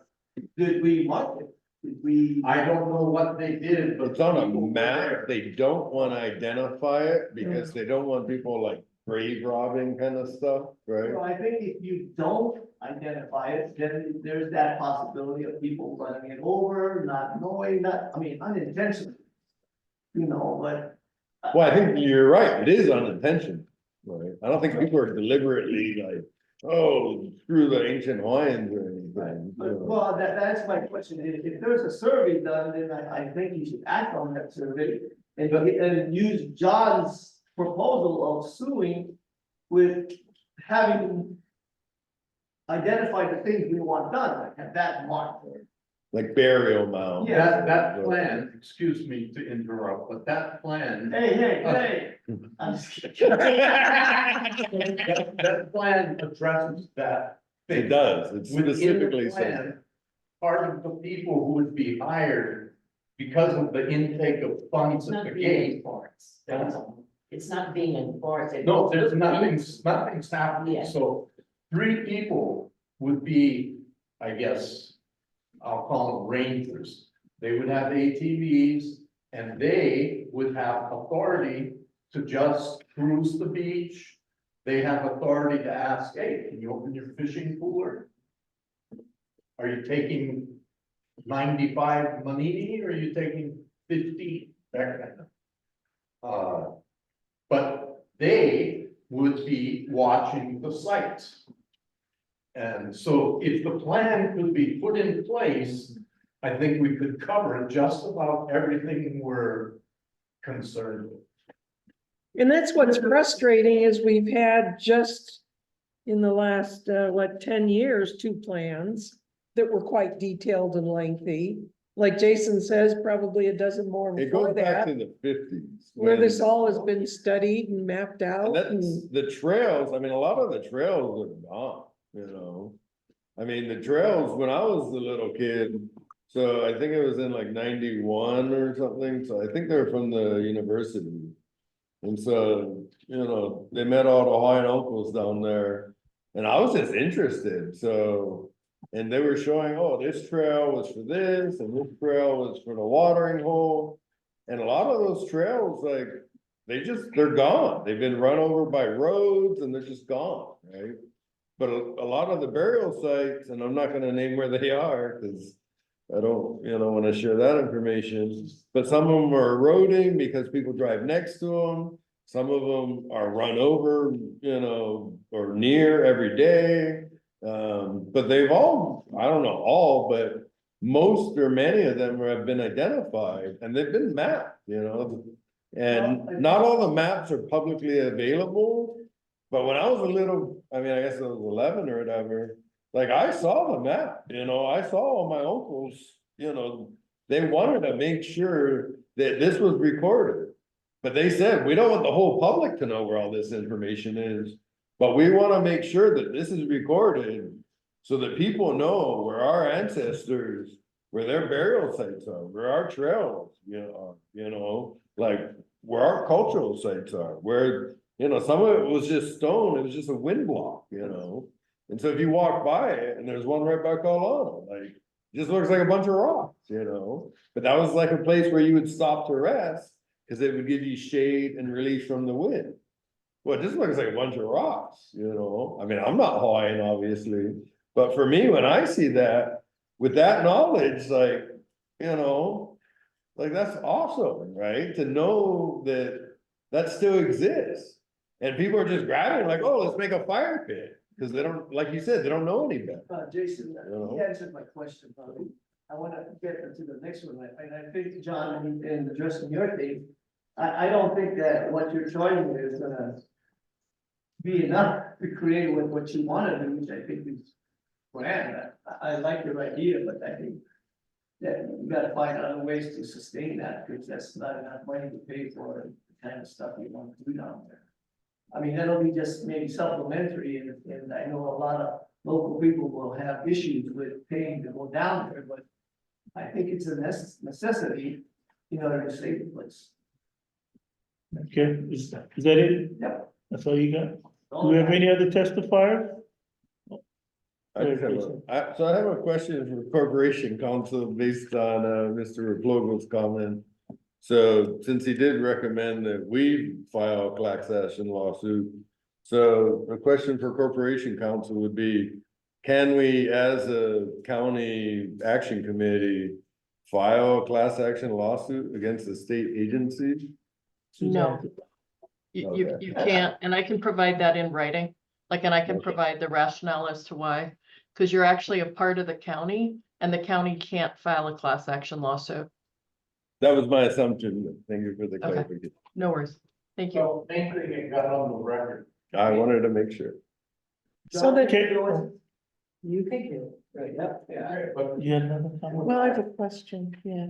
did we mark it? Did we? I don't know what they did, but. It's on a people were map, there. they don't wanna identify it because they don't want people like grave robbing kind of stuff, right? So I think if you don't identify it, then there's that possibility of people running it over, not knowing, unintentionally. You know, but. Well, I think you're right, it is unintentional, right? I don't think people are deliberately like, oh, screw the ancient Hawaiians or anything. you know. Well, that's my question. If there's a survey done, then I think you should act on that survey and use John's proposal of suing with having identified the things we want done, like have that marked. Like burial mound. Yeah. That plan, excuse me to interrupt, but that plan. Hey, I'm just kidding. That plan addresses that. It does, it Within the specifically says. plan, part of the people who would be hired because of the intake of funds It's at the not being gate. enforced. It's not being enforced. It No, goes there's to- nothing's happening, Yeah. so 3 people would be, I guess. I'll call them rangers. They would have ATVs and they would have authority to just cruise the beach. They have authority to ask, hey, can you open your fishing cooler? Are you taking 95 manini or are you taking 50? That kind of. But they would be watching the sites. And so if the plan could be put in place, I think we could cover just about everything we're concerned with. And that's what's frustrating is we've had just in the last, 10 years, 2 plans that were quite detailed and lengthy. Like Jason says, probably a dozen more It before goes back that, to the fifties. where this all has been studied and mapped out. That's and- the trails, I mean, a lot of the trails are gone, you know. I mean, the trails, when I was a little kid, so I think it was in like 91 or something, so I think they're from the university. And so, they met all the Hawaiian uncles down there, and I was just interested, so. And they were showing, oh, this trail was for this, and this trail was for the watering hole. And a lot of those trails, like, they're gone, they've been run over by roads and they're just gone, right? But a lot of the burial sites, and I'm not gonna name where they are, cause I don't, wanna share that information. But some of them are eroding because people drive next to them. Some of them are run over, or near every day. But they've all, I don't know all, but most or many of them have been identified and they've been mapped, And not all the maps are publicly available. But when I was a little, I mean, I guess I was 11 or whatever, like I saw the map, I saw all my uncles, they wanted to make sure that this was recorded. But they said, we don't want the whole public to know where all this information is, but we want to make sure that this is recorded so that people know where our ancestors, where their burial sites are, where our trails, like where our cultural sites are, where some of it was just stone, it was just a wind block, And so if you walk by it, and there's one right by Colorado, like, it just looks like a bunch of rocks, But that was like a place where you would stop to rest, because it would give you shade and relief from the wind. Well, it just looks like a bunch of rocks, I mean, I'm not Hawaiian, obviously, but for me, when I see that, with that knowledge, like, like that's awesome, right? To know that still exists. And people are just grabbing like, oh, let's make a fire pit. Because they don't, like you said, they don't know any better. Jason, you answered my question, probably. I wanna get into the next one, and I think, John, in addressing your thing, I don't think that what you're showing me is gonna be enough to create what you wanna do, which I think is grand. I like your idea, but I think that you gotta find other ways to sustain that, because that's not enough money to pay for the kind of stuff you want to do down there. I mean, that'll be just maybe supplementary, and I know a lot of local people will have issues with paying to go down there, but I think it's a necessity in order to save the place. Okay, is that it? Yep. That's all you got? Do we have any other testifiers? I have a question for Corporation Counsel based on, Mr. Replogel's comment. So since he did recommend that we file a class action lawsuit, so the question for Corporation Counsel would be, can we, as a county action committee, file a class action lawsuit against a state agency? No. You can't, and I can provide that in writing, and I can provide the rationale as to why. Because you're actually a part of the county, and the county can't file a class action lawsuit. That was my assumption. Thank you for the Okay. clarification. No worries. Thank you. So, thankfully, it got on the record. I wanted to make sure. So that, You can do it, right, yeah. But You had another comment? well, I have a question, yeah.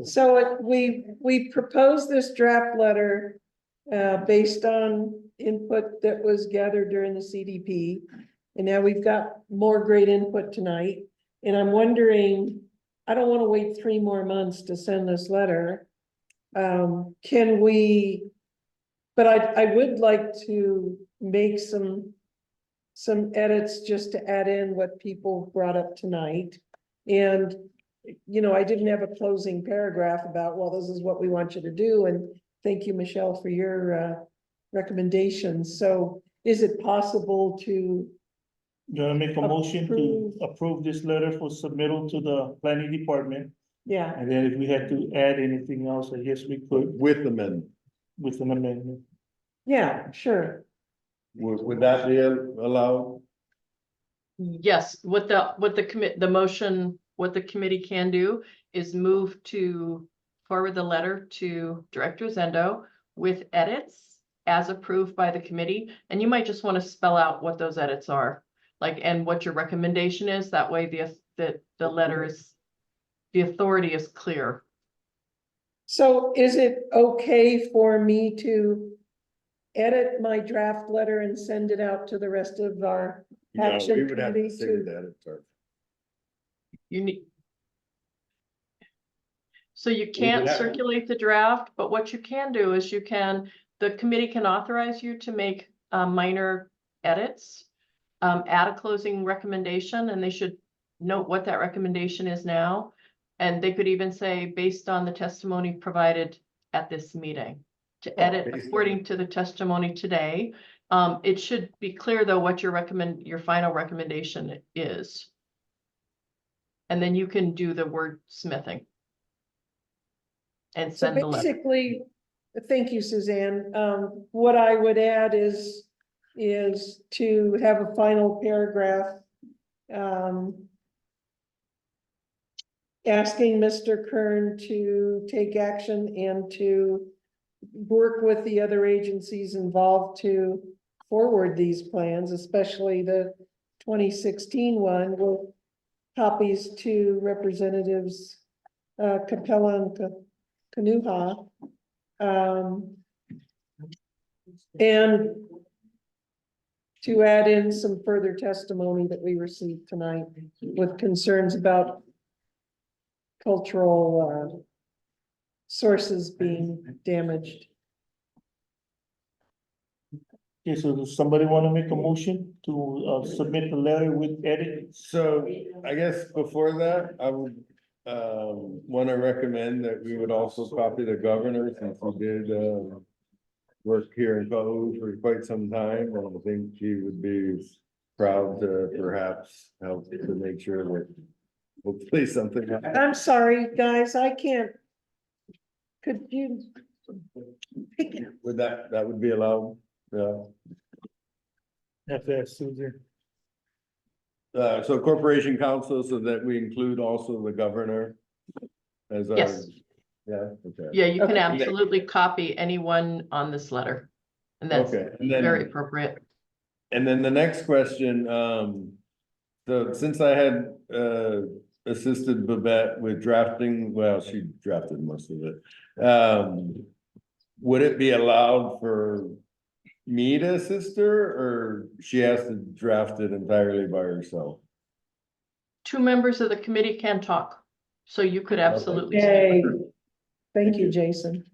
So we proposed this draft letter based on input that was gathered during the CDP. And now we've got more great input tonight. And I'm wondering, I don't want to wait 3 more months to send this letter. Can we, but I would like to make some edits just to add in what people brought up tonight. And, I didn't have a closing paragraph about, well, this is what we want you to do. And thank you, Michelle, for your recommendations. So is it possible to, You wanna make a motion to approve this letter for submittal to the planning department? yeah, And then if we had to add anything else, I guess we could With amendment. with an amendment. yeah, sure. Would that be allowed? Yes, what the motion, what the committee can do is move to forward the letter to Director Zendo with edits as approved by the committee. And you might just want to spell out what those edits are, and what your recommendation is. That way the letter is, the authority is clear. So is it okay for me to edit my draft letter and send it out to the rest of our Yeah, we action would have committee to say to, that it's our. You need. So you would can't have- circulate the draft, but what you can do is the committee can authorize you to make minor edits. Add a closing recommendation, and they should note what that recommendation is now. And they could even say, based on the testimony provided at this meeting, to edit based on- according to the testimony today. It should be clear, though, what your final recommendation is. And then you can do the wordsmithing. And so send the letter. basically, thank you, Suzanne. What I would add is to have a final paragraph. Asking Mr. Kern to take action and to work with the other agencies involved to forward these plans, especially the 2016 one with copies to representatives Capella and Kanuha. And to add in some further testimony that we received tonight with concerns about cultural sources being damaged. Okay, so does somebody want to make a motion to submit the letter with edit? So I guess before that, I would want to recommend that we would also copy the governor since we did work here in Ka'u for quite some time, and I think she would be proud to perhaps help to make sure that hopefully something. I'm sorry, guys, I can't. Could you pick it up? Would that would be allowed? Yeah. That's Susan. So corporation council, so that we include also the governor as our. Yes. Yeah, okay. Yeah, you can Okay. absolutely copy anyone on this letter. And that's Okay, and very then, appropriate. and then the next question, so since I had, assisted Babette with drafting, well, she drafted most of it. Would it be allowed for me to assist her, or she has to draft it entirely by herself? Two members of the committee can talk, so you could absolutely. Yay. speak with her. Thank you, Jason.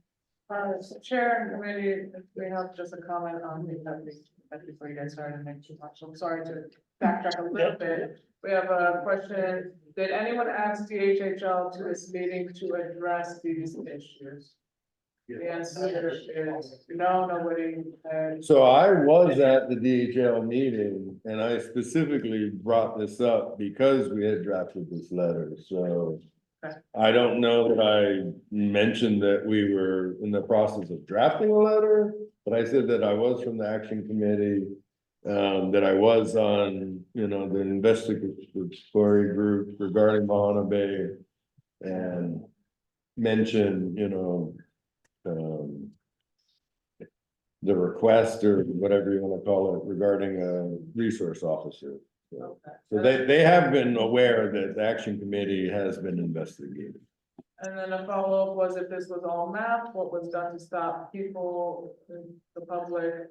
So Chair and committee, we have just a comment on that before you guys started to make too much. I'm sorry to backtrack a little bit. We have a question. Did anyone ask DHHL to this meeting to address these issues? The answer is no, nobody had. So I was at the DHL meeting and I specifically brought this up because we had drafted this letter, so. Okay. I don't know that I mentioned that we were in the process of drafting a letter, but I said that I was from the action committee. That I was on, the investigatory group regarding Mahana Bay. And mentioned, the request or whatever you wanna call it regarding a resource officer. So they have been aware that the action committee has been investigated. And then a follow-up was if this was all mapped, what was done to stop people, the public,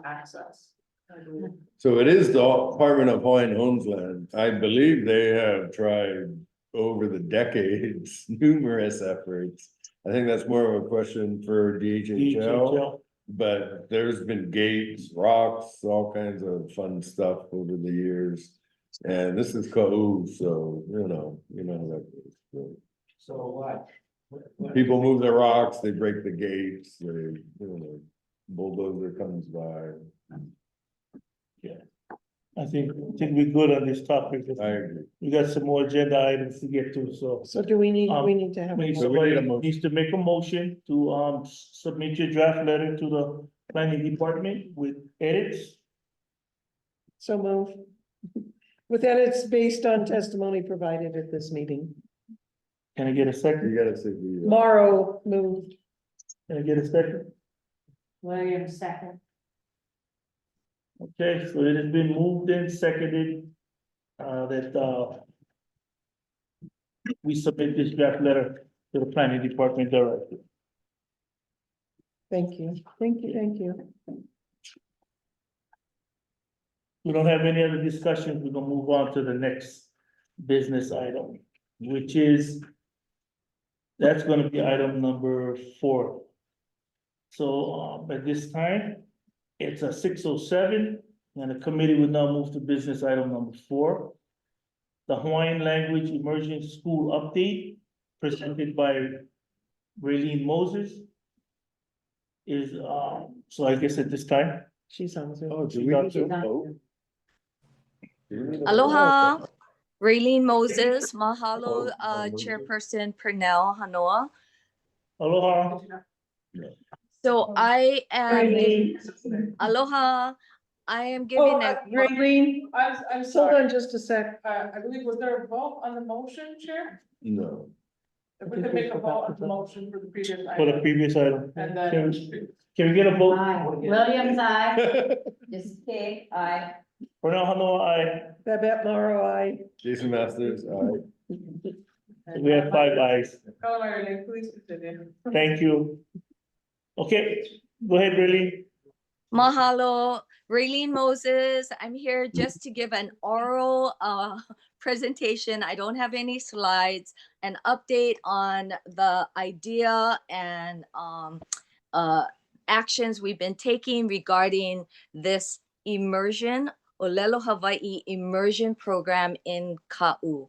access? I believe. So it is the Department of Hawaiian Homeland. I believe they have tried over the decades, numerous efforts. I think that's more of a question for DHHL. But there's been gates, rocks, all kinds of fun stuff over the years. And this is Ka'u, so that is. So what? People move the rocks, they break the gates, bulldozer comes by. I think we're good on this topic. I agree. We got some more agenda items to get to, so. So do we need to have. Maybe So we need a somebody motion. needs to make a motion to submit your draft letter to the planning department with edits. So move. With edits based on testimony provided at this meeting. Can I get a second? You gotta say the. Morrow moved. Can I get a second? William second. Okay, so it has been moved and seconded, that, we submit this draft letter to the planning department directly. Thank you. Thank you. Thank you. we don't have any other discussions, we're gonna move on to the next business item, which is, that's gonna be item number 4. So, at this time, it's a 6:07, and the committee will now move to business item number 4. The Hawaiian Language Immersion School Update, presented by Raylene Moses. Is, so I guess at this time. She's on Zoom. Oh, do we need to vote? Do we need to vote? Aloha, Raylene Moses, mahalo, Chairperson Pernell Hanoa. Aloha. So I am, Raylene, aloha, I am oh, giving a, Raylene, I'm hold sorry, on just a sec. I believe, was there a vote on the motion, Chair? No. If we could make a vote on the motion for the previous For the item, previous item. and Can then. can we get a vote? Williams, I, Jessica, I. Pernell Hanoa, aye. Babette Morrow, I. Jason Masters, aye. We have 5 ayes. Calamari, please continue. Thank you. Okay, go ahead, Raylene. Mahalo, Raylene Moses. I'm here just to give an oral presentation. I don't have any slides, an update on the idea and actions we've been taking regarding this immersion, Olelo Hawaii immersion program in Ka'u.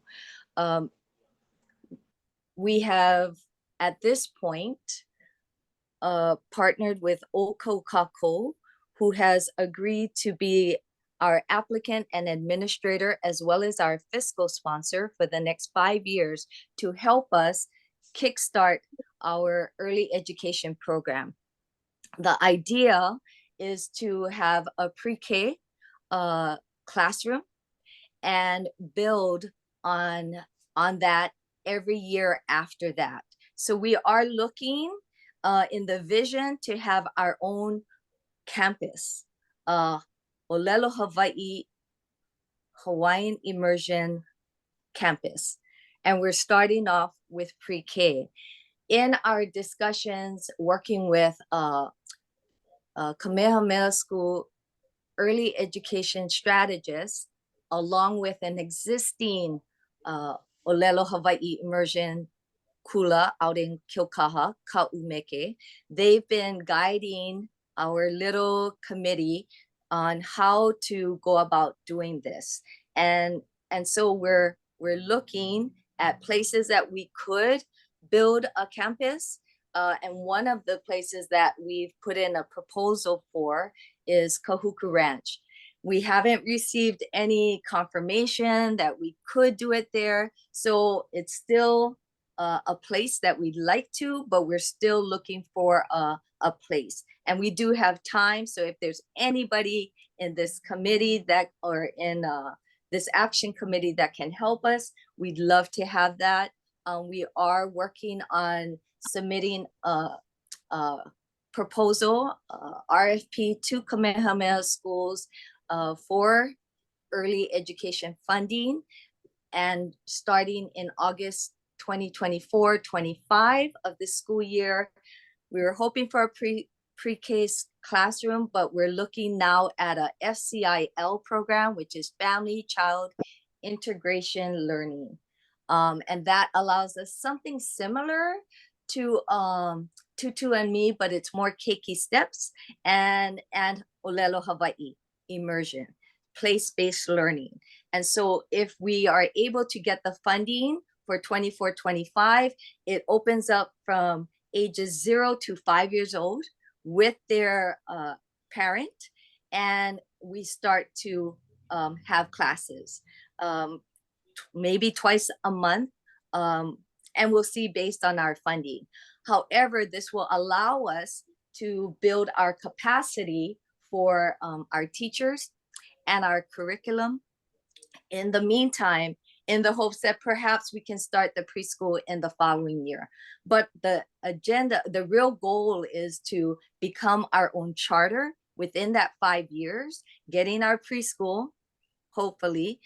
We have at this point partnered with Oko Kako, who has agreed to be our applicant and administrator, as well as our fiscal sponsor for the next 5 years to help us kickstart our early education program. The idea is to have a pre-K classroom and build on that every year after that. So we are looking in the vision to have our own campus, Olelo Hawaii Hawaiian Immersion Campus. And we're starting off with pre-K. In our discussions working with Kamehameha School early education strategist, along with an existing Olelo Hawaii Immersion Kula out in Kilkaha, Ka'umeke, they've been guiding our little committee on how to go about doing this. And so we're looking at places that we could build a campus. And one of the places that we've put in a proposal for is Kahuku Ranch. We haven't received any confirmation that we could do it there. So it's still a place that we'd like to, but we're still looking for a place. And we do have time. So if there's anybody in this committee that, or in this action committee that can help us, we'd love to have that. We are working on submitting a proposal, RFP to Kamehameha schools for early education funding, and starting in August 2024-25 of the school year. We were hoping for a pre-K classroom, but we're looking now at a FCIL program, which is Family Child Integration Learning. And that allows us something similar to Tutu and Me, but it's more keiki steps and Olelo Hawaii immersion, place-based learning. And so if we are able to get the funding for 24-25, it opens up from ages 0 to 5 years old with their parent, and we start to have classes, maybe twice a month, and we'll see based on our funding. However, this will allow us to build our capacity for our teachers and our curriculum. In the meantime, in the hopes that perhaps we can start the preschool in the following year. But the agenda, the real goal is to become our own charter within that 5 years, getting our preschool, hopefully,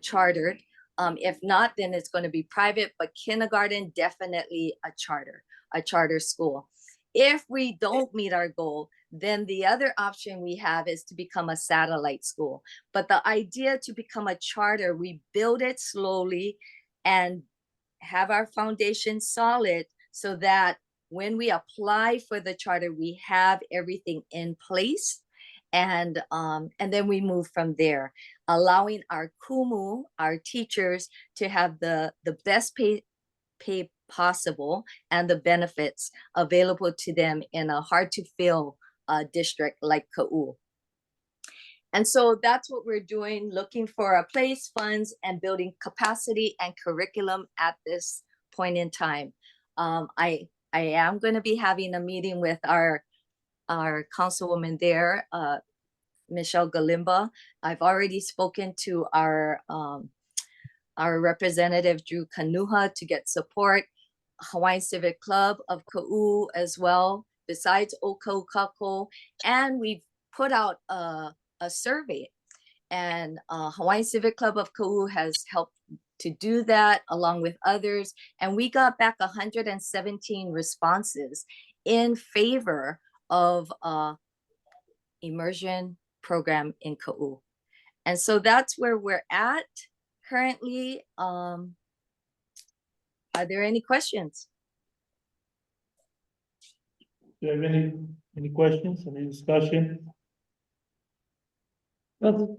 chartered. If not, then it's going to be private, but kindergarten, definitely a charter school. If we don't meet our goal, then the other option we have is to become a satellite school. But the idea to become a charter, we build it slowly and have our foundation solid so that when we apply for the charter, we have everything in place. And then we move from there, allowing our kumu, our teachers, to have the best pay possible and the benefits available to them in a hard to fill district like Ka'u. And so that's what we're doing, looking for a place, funds, and building capacity and curriculum at this point in time. I am going to be having a meeting with our councilwoman there, Michelle Galimba. I've already spoken to our representative Drew Kanuha to get support. Hawaiian Civic Club of Ka'u as well, besides Okokako, and we've put out a survey, and Hawaiian Civic Club of Ka'u has helped to do that along with others, and we got back 117 responses in favor of immersion program in Ka'u. And so that's where we're at currently. Are there any questions? Do you have any questions, any discussion? Well,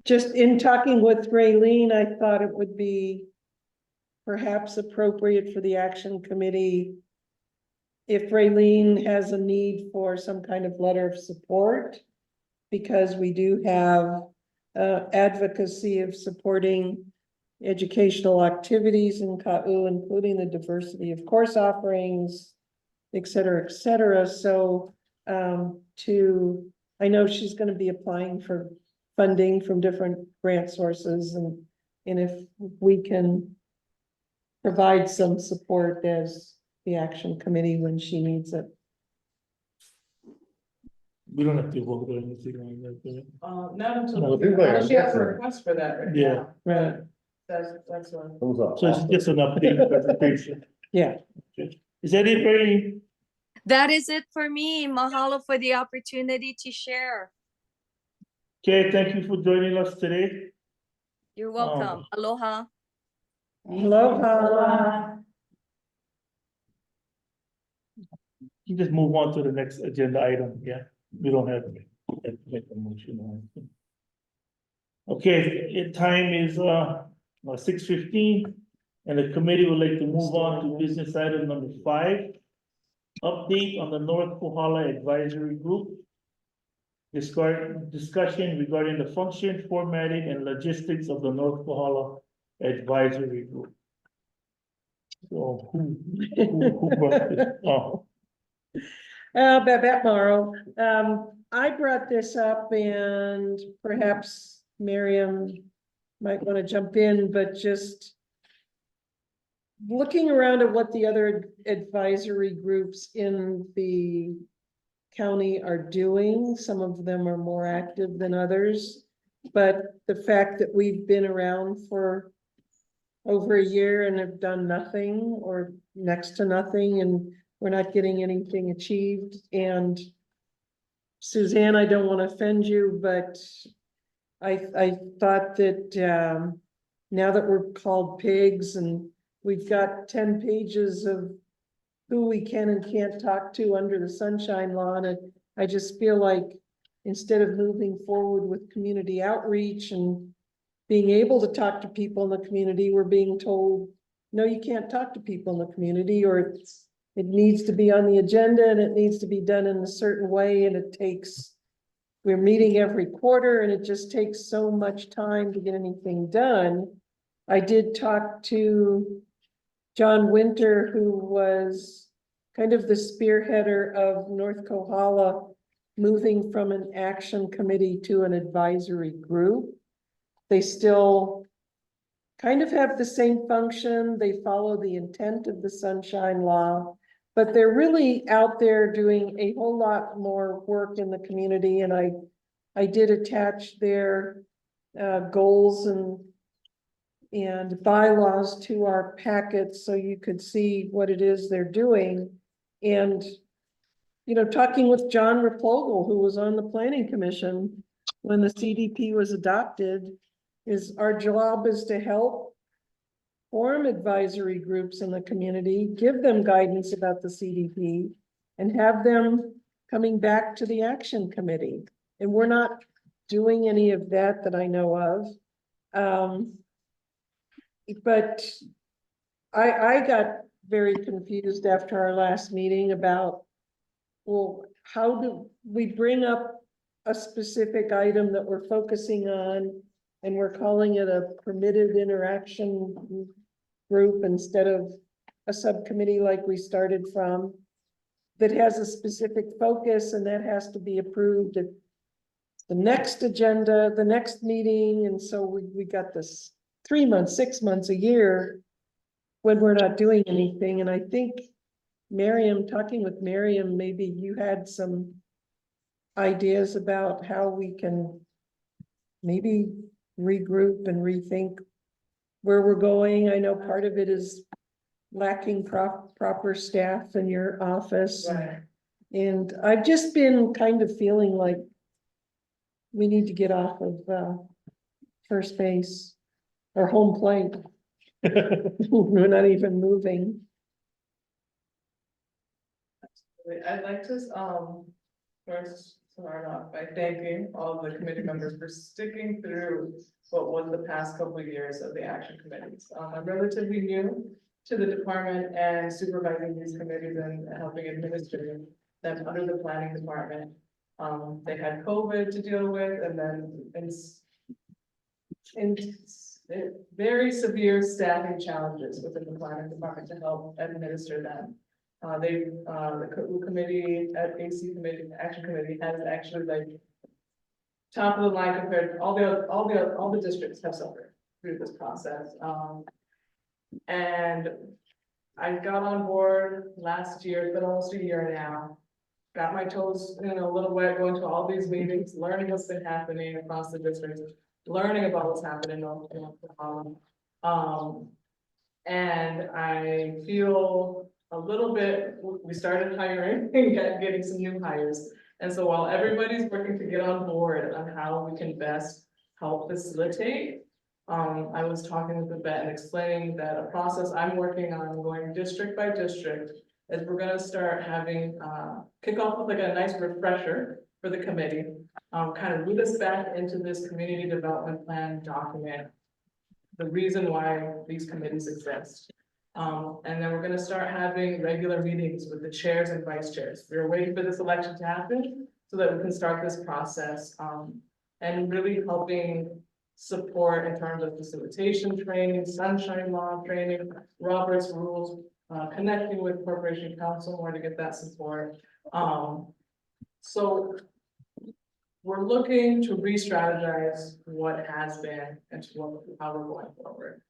just in talking with Raylene, I thought it would be perhaps appropriate for the action committee if Raylene has a need for some kind of letter of support, because we do have advocacy of supporting educational activities in Ka'u, including the diversity of course offerings, et cetera, et cetera. So I know she's going to be applying for funding from different grant sources, and if we can provide some support as the action committee when she needs it. We don't have to vote or anything like that, do we? Not until, No, people are unless you have a guessing. request for that right Yeah. now. Right. That's what. So it's just an update presentation. Yeah. Is that it, Raylene? That is it for me. Mahalo for the opportunity to share. Okay, thank you for joining us today. You're welcome. Aloha. Aloha. You just move on to the next agenda item, yeah? We don't have to make a motion on it. Okay, time is 6:15, and the committee would like to move on to business item number 5. Update on the North Kohala Advisory Group. Discussion regarding the function, formatting, and logistics of the North Kohala Advisory Group. So who brought this? Oh, Babette Morrow. I brought this up, and perhaps Miriam might want to jump in, but just looking around at what the other advisory groups in the county are doing. Some of them are more active than others, but the fact that we've been around for over a year and have done nothing or next to nothing, and we're not getting anything achieved. And Suzanne, I don't want to offend you, but I thought that now that we're called pigs and we've got 10 pages of who we can and can't talk to under the Sunshine Law, and I just feel like instead of moving forward with community outreach and being able to talk to people in the community, we're being told, no, you can't talk to people in the community, or it needs to be on the agenda and it needs to be done in a certain way, and we're meeting every quarter and it just takes so much time to get anything done. I did talk to John Winter, who was kind of the spearheader of North Kohala moving from an action committee to an advisory group. They still kind of have the same function. They follow the intent of the Sunshine Law, but they're really out there doing a whole lot more work in the community. And I did attach their goals and bylaws to our packets so you could see what it is they're doing. And, you know, talking with John Replogle, who was on the planning commission when the CDP was adopted, is our job is to help form advisory groups in the community, give them guidance about the CDP, and have them coming back to the action committee. And we're not doing any of that I know of. But I got very confused after our last meeting about, well, how do we bring up a specific item that we're focusing on, and we're calling it a permitted interaction group instead of a subcommittee like we started from, that has a specific focus, and that has to be approved at the next agenda, the next meeting. And so we got this 3 months, 6 months, a year when we're not doing anything. And I think Miriam, talking with Miriam, maybe you had some ideas about how we can maybe regroup and rethink where we're going. I know part of it is lacking proper staff in your office. Right. And I've just been kind of feeling like we need to get off of first base or home plate. We're not even moving. I'd like to, first start off by thanking all the committee members for sticking through what was the past couple of years of the action committees. I'm relatively new to the department and supervising these committees and helping administer them under the planning department. They had COVID to deal with, and then very severe staffing challenges within the planning department to help administer them. The committee at AC committee, action committee has actually like top of the line compared to all the districts have suffered through this process. And I got on board last year, it's been almost a year now. Got my toes, a little wet going to all these meetings, learning what's been happening across the district, learning about what's happening in North Carolina. And I feel a little bit, we started hiring and getting some new hires. And so while everybody's working to get on board on how we can best help facilitate, I was talking with the vet and explaining that a process I'm working on, going district by district, is we're gonna start having, kick off with like a nice refresher for the committee, kind of root us back into this community development plan document, the reason why these committees exist. And then we're gonna start having regular meetings with the chairs and vice chairs. We're waiting for this election to happen so that we can start this process, and really helping support in terms of facilitation training, sunshine law training, Robert's rules, connecting with corporation counsel more to get that support. So we're looking to re-strategize what has been and how we're going forward.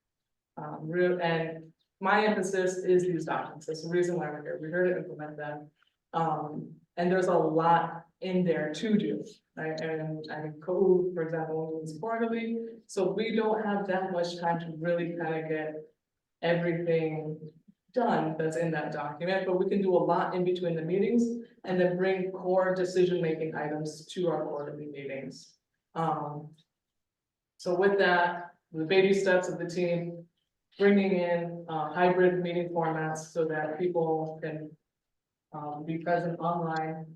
And my emphasis is these documents. That's the reason why we're here. We're here to implement them. And there's a lot in there to do, right? And I mean, code, for example, means quarterly. So we don't have that much time to really kind of get everything done that's in that document, but we can do a lot in between the meetings and then bring core decision-making items to our quarterly meetings. So with that, the baby steps of the team, bringing in hybrid meeting formats so that people can be present online.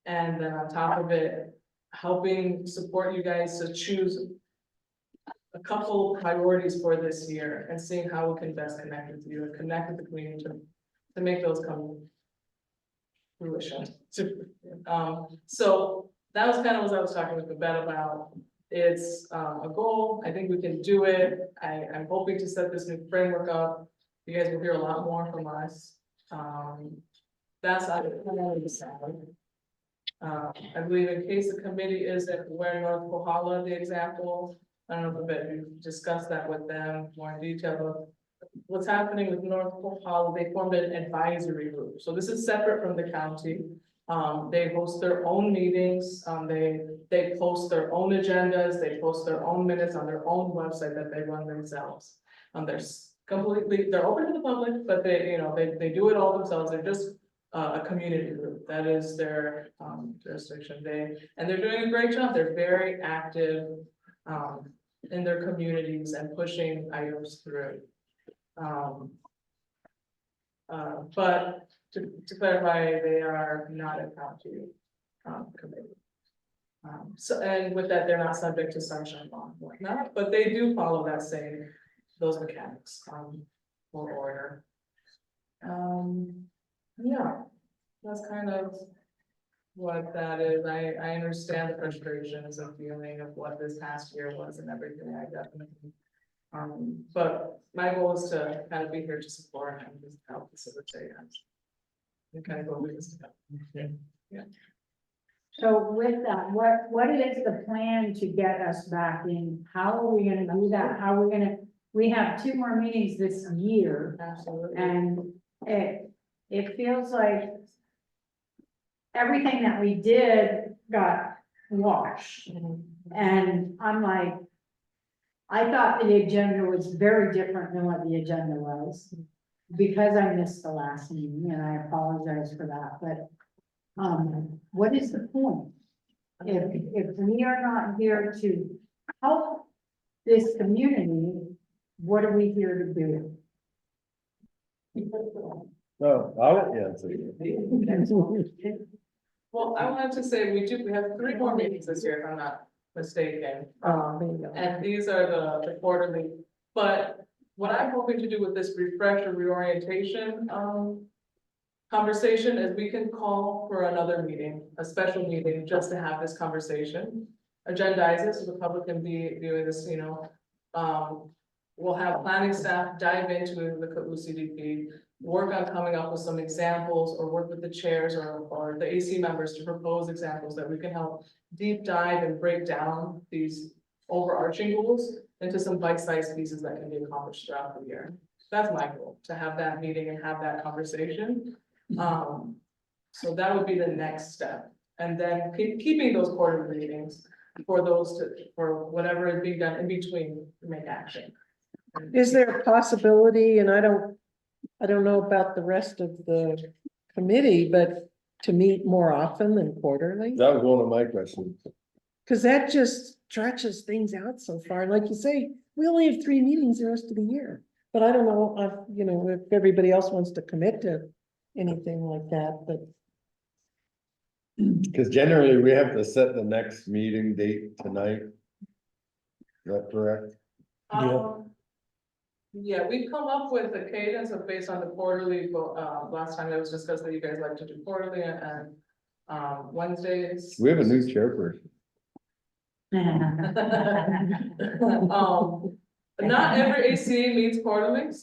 And then on top of it, helping support you guys to choose a couple priorities for this year and seeing how we can best connect with you and connect with the community to make those come fruition. So that was kind of what I was talking with the vet about. It's a goal. I think we can do it. I'm hoping to set this new framework up. You guys will hear a lot more from us. That's out of the salary. I believe in case the committee is at where North Kohala, the example, I don't know if you discussed that with them more in detail. What's happening with North Kohala, they formed an advisory group. So this is separate from the county. They host their own meetings. They post their own agendas. They post their own minutes on their own website that they run themselves. completely, they're open to the public, but they, you know, they do it all themselves. They're just a community group. That is their, jurisdiction. And they're doing a great job. They're very active, in their communities and pushing items through. But to clarify, they are not a county, committee. So, and with that, they're not subject to sunshine law and whatnot, but they do follow that same, those mechanics, for order. Yeah, that's kind of what that is. I understand the frustrations of feeling of what this past year was and everything. I definitely. But my goal is to kind of be here to support and just help facilitate and kind of go with this. Yeah. So with that, what is the plan to get us back in? How are we gonna do that? How are we gonna, we have 2 more meetings this year. Absolutely. And it feels like everything that we did got washed. And I'm like, I thought the agenda was very different than what the agenda was. Because I missed the last meeting and I apologize for that, but what is the point? If we are not here to help this community, what are we here to do? No, I'll answer. Well, I wanted to say, we have 3 more meetings this year, if I'm not mistaken. And these are the quarterly, but what I'm hoping to do with this refresh or reorientation, conversation is we can call for another meeting, a special meeting, just to have this conversation. Agendize it so the public can be doing this, you know. We'll have planning staff dive into the CDP, work on coming up with some examples, or work with the chairs or the AC members to propose examples that we can help deep dive and break down these overarching goals into some bite-sized pieces that can be accomplished throughout the year. That's my goal, to have that meeting and have that conversation. So that would be the next step. And then keeping those quarterly meetings for for whatever is being done in between to make action. Is there a possibility, and I don't know about the rest of the committee, but to meet more often than quarterly? That was one of my questions. Cause that just stretches things out so far. Like you say, we only have 3 meetings the rest of the year. But I don't know, you know, if everybody else wants to commit to anything like that, but. Because generally we have to set the next meeting date tonight. Is that correct? Yeah, we've come up with a cadence of based on the quarterly, last time it was discussed that you guys like to do quarterly and Wednesdays. We have a new chairperson. Not every AC meets quarterly,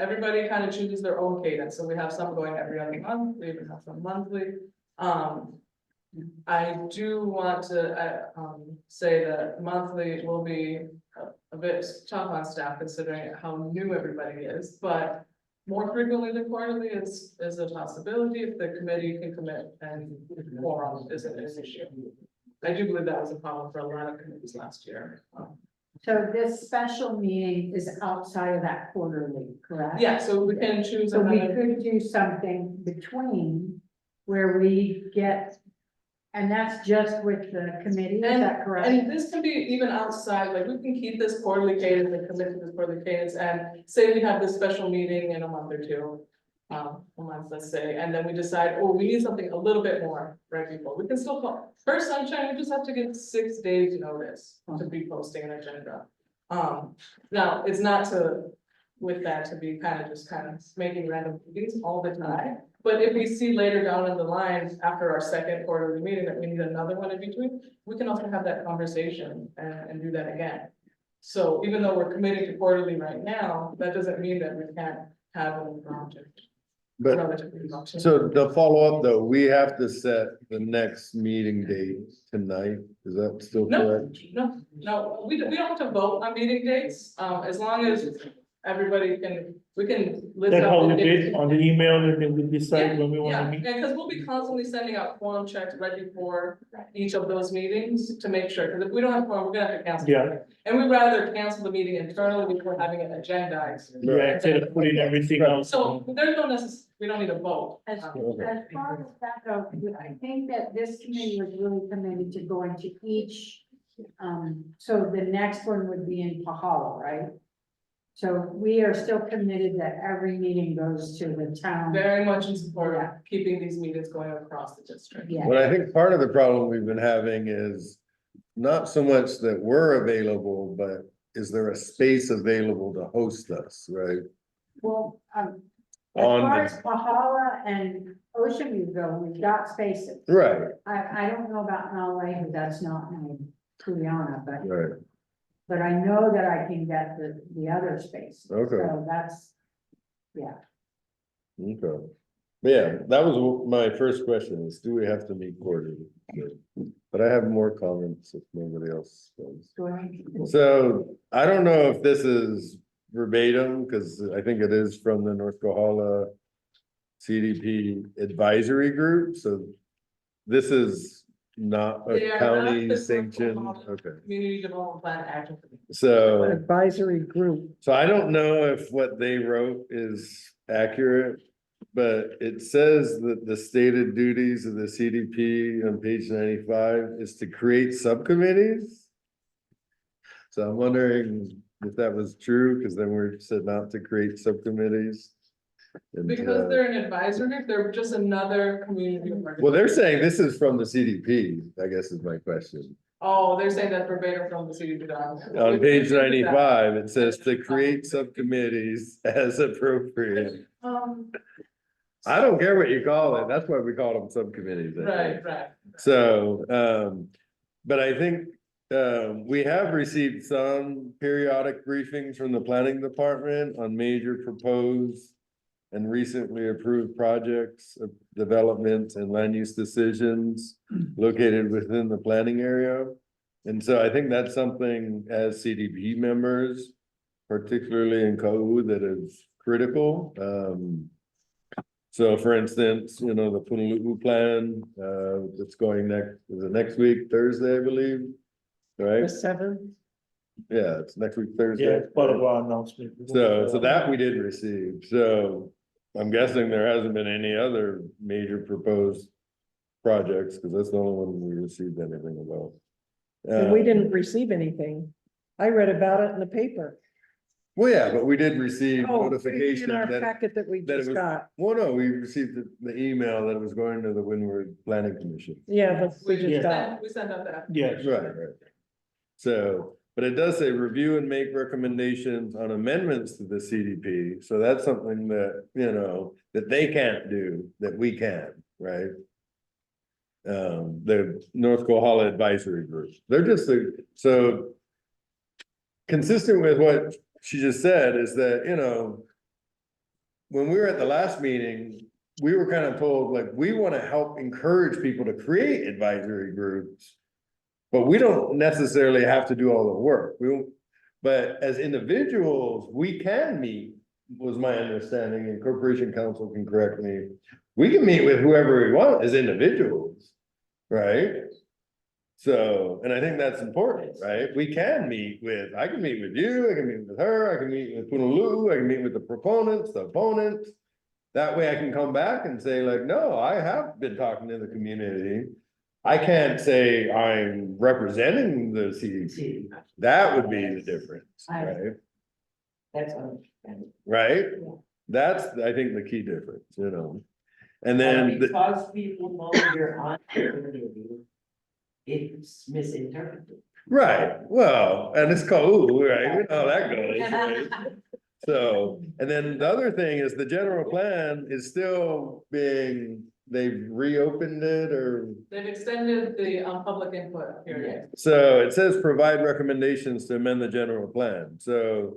everybody kind of chooses their own cadence, so we have some going every other month, we even have some monthly. I do want to, say that monthly will be a bit tough on staff considering how new everybody is, but more frequently than quarterly is a possibility if the committee can commit and quorum isn't an issue. I do believe that was a problem for a lot of committees last year. So this special meeting is outside of that quarterly, correct? Yeah, so we can choose. So we could do something between where we get, and that's just with the committee, is that correct? And this can be even outside, like we can keep this quarterly cadence and commit to this quarterly cadence and say we have this special meeting in a month or 2. A month, let's say, and then we decide, oh, we need something a little bit more right before. We can still call. First sunshine, we just have to give 6 days notice to be posting an agenda. Now, it's not with that to be kind of making random meetings all the time. But if we see later down in the line, after our second quarterly meeting, that we need another one in between, we can also have that conversation and do that again. So even though we're committed to quarterly right now, that doesn't mean that we can't have an project. But so to follow up though, we have to set the next meeting date tonight. Is that still correct? No, we don't have to vote on meeting dates, as long as everybody can, we can. list That's out how the we dates. did on the email, and then we decide when we Yeah, wanna meet. and because we'll be constantly sending out quorum checks right before each of those meetings to make sure, because if we don't have quorum, we're gonna have to cancel. Yeah. the meeting. And we'd rather cancel the meeting internally before having it agendized. Yeah, instead of putting everything else. So there's no we don't need a vote. As Okay. as far as that goes, I think that this committee was really committed to going to each, so the next one would be in Pahala, right? So we are still committed that every meeting goes to the town. Very much in support of keeping these meetings going across the district. Yeah, But I think part of the problem we've been having is not so much that we're available, but is there a space available to host us, right? well, as On far the- as Pahala and Ocean View go, we've got spaces. Right, I don't know about LA, but that's not my Kuleana, right. but I know that I can get the other space. Okay. So that's, yeah. Okay. But yeah, that was my first question is, do we have to meet quarterly? But I have more comments if nobody else does. Go ahead. So I don't know if this is verbatim, because I think it is from the North Kohala CDP advisory group, so this is not They a are not county the sanctioned, Kohala. okay. Community Development Plan Action Committee. So, Advisory group. so I don't know if what they wrote is accurate, but it says that the stated duties of the CDP on page 95 is to create subcommittees. So I'm wondering if that was true, because then we're set out to create subcommittees. And, Because they're an advisory group, they're just another community. well, they're saying this is from the CDP, I guess is my question. Oh, they're saying that verbatim from the CDP document. On page 95, it says to create subcommittees as appropriate. I don't care what you call it, that's why we call them subcommittees. I think. Right. So, but I think, we have received some periodic briefings from the planning department on major proposed and recently approved projects of development and land use decisions located within the planning area. And so I think that's something as CDP members, particularly in Kau, that is critical. So for instance, you know, the Punaluu plan, that's going next week, Thursday, I believe, right? The seventh. Yeah, it's next week, Thursday. Yeah, it's part of our announcement. So that we did receive, so I'm guessing there hasn't been any other major proposed projects, because that's the only one we received anything about. And we didn't receive anything. I read about it in the paper. Well, yeah, but we did receive Oh, notification in our that, packet that we that it just was- got. well, no, we received the email that it was going to the Windward Planning Commission. Yeah, but we just Yeah. got. We sent out that. Yes. Right. So, but it does say review and make recommendations on amendments to the CDP, so that's something that, you know, that they can't do, that we can, right? The North Kohala Advisory Group, they're just, so. Consistent with what she just said is that, you know. When we were at the last meeting, we were kind of told, like, we want to help encourage people to create advisory groups. But we don't necessarily have to do all the work, but as individuals, we can meet, was my understanding, and Corporation Council can correct me. We can meet with whoever we want as individuals, right? So, and I think that's important, right? We can meet with, I can meet with you, I can meet with her, I can meet with Punaluu, I can meet with the proponents, the opponents. That way I can come back and say like, no, I have been talking to the community. I can't say I'm representing the CDP. That would be the difference, right? That's understandable. Right? That's, I think, the key difference, you know? And then, Because people know you're on the committee, it's misinterpreted. right, well, and it's called, right, we know how that goes, right? So, and then the other thing is the general plan is still being, they've reopened it or? They've extended the public input period. So it says provide recommendations to amend the general plan, so.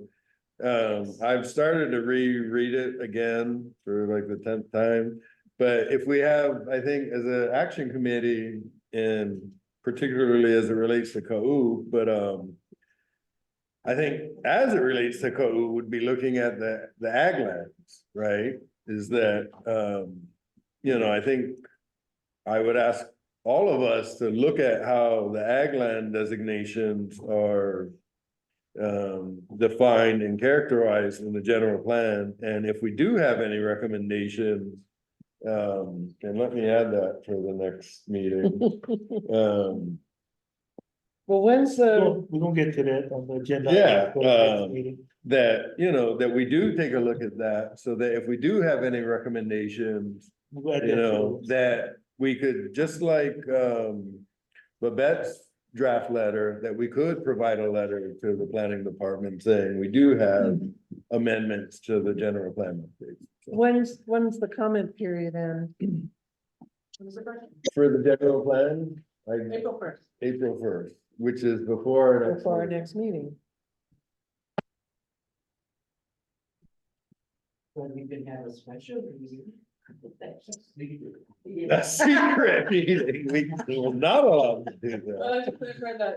I've started to reread it again for like the 10th time. But if we have, I think, as an action committee, and particularly as it relates to Kau, but I think as it relates to code, would be looking at the ag lands, right? Is that, I think I would ask all of us to look at how the ag land designations are defined and characterized in the general plan, and if we do have any recommendations, and let me add that for the next meeting. Well, when's the, We're gonna get to that on the agenda. Yeah, after the next meeting. that we do take a look at that, so that if we do have any recommendations, We'll add that to it. that we could, just like, Babette's draft letter, that we could provide a letter to the planning department saying we do have amendments to the general plan. updates. So, when's the comment period end? What was the question? for the general plan, like April 1st. April 1st, which is before. our next Before our meeting. next meeting? When we can have a special meeting. A secret meeting, we will not allow to do But that. I just clarify that,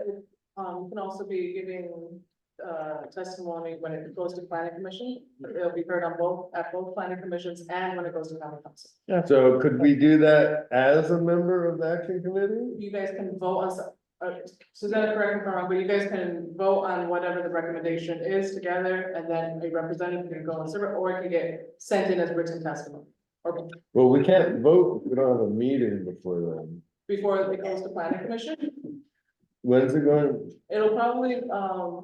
can also be giving, testimony when it goes to planning commission. It'll be heard on at both planning commissions and when it goes to common council. So could we do that as a member of the action committee? You guys can vote on, Susanna, correct me if I'm wrong, but you guys can vote on whatever the recommendation is together, and then a representative can go and serve it, or it can get sent in as written testimony. Okay, Well, we can't vote, if we don't have a meeting before then. before it goes to planning commission, When's it going? it'll probably,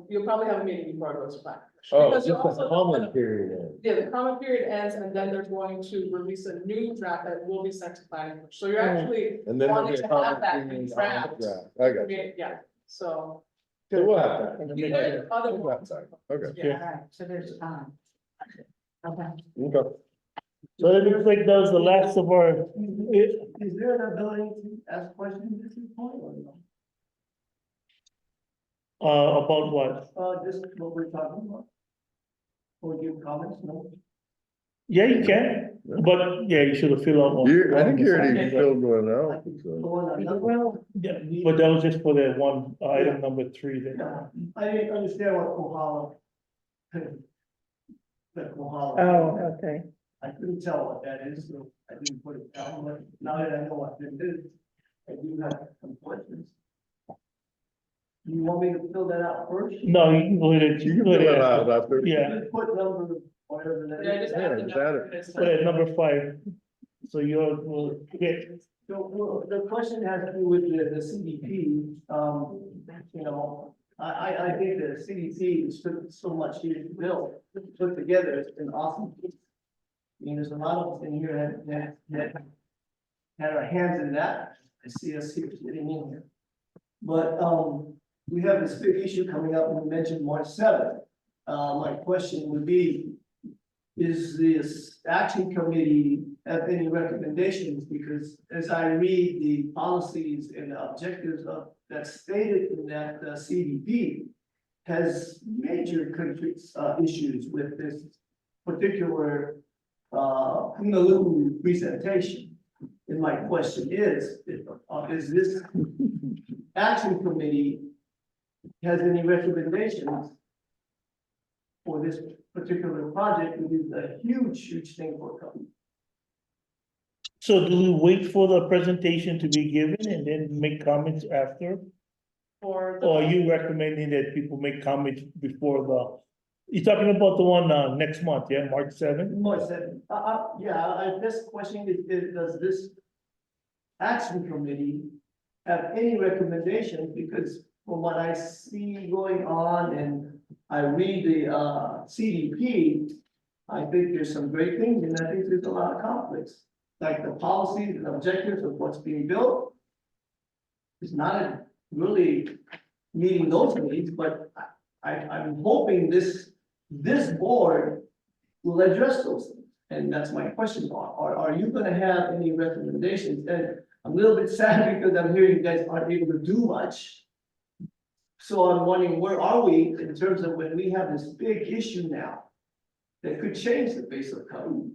you'll probably have a meeting before it goes to planning commission. Oh, because just you're the also- comment period. Yeah, the comment period ends, and then they're going to release a new draft that will be sent to planning commission, so you're actually And then there'll wanting be a to have comment that period on the draft. draft. I got you. Yeah, so. So we'll have that. You guys, other We'll have that. Okay. Yeah. All right, so there's time. Okay. Okay. So it looks like that was the last of our, Is there an ability to ask questions at this point or no? about what? Just what we're talking about. Or give comments, no? Yeah, you can, but yeah, you should have filled out one. I think you already filled one I out, could so. go on another. Well, Yeah, but that was just for the one, item number 3 Yeah, there. I didn't understand what Kohala. The Kohala. oh, okay. I couldn't tell what that is, so I didn't put it down, but now that I know what it is, I do have some questions. You want me to fill that out first? No, you can go ahead and. You can fill it out after. Yeah, Just put number, whatever that Yeah, is. just add the is that number. it? and it's- put it at number 5. So you're, will get, So, well, the question has to do with the CDP, I think the CDP is so much here to build, put together, it's been awesome. I mean, there's a lot of us in here that had our hands in that, I see us here sitting in here. But, we have this big issue coming up, and we mentioned March 7th. My question would be, is this action committee have any recommendations? Because as I read the policies and the objectives of that's stated in that CDP has major conflicts, issues with this particular Honolulu presentation. And my question is this action committee has any recommendations for this particular project, which is a huge thing for a company? so do we wait for the presentation to be given and then make comments after? For the. Or are you recommending that people make comments before the, you're talking about the one, next month, yeah, March 7th? March 7th. I this question is, does this action committee have any recommendations? Because from what I see going on and I read the CDP, I think there's some great things and I think there's a lot of conflicts. Like the policies and objectives of what's being built is not really meeting those needs, but I'm hoping this board will address those things. And that's my question, are you gonna have any recommendations? And I'm a little bit sad because I'm hearing you guys aren't able to do much. So I'm wondering, where are we in terms of when we have this big issue now that could change the face of code?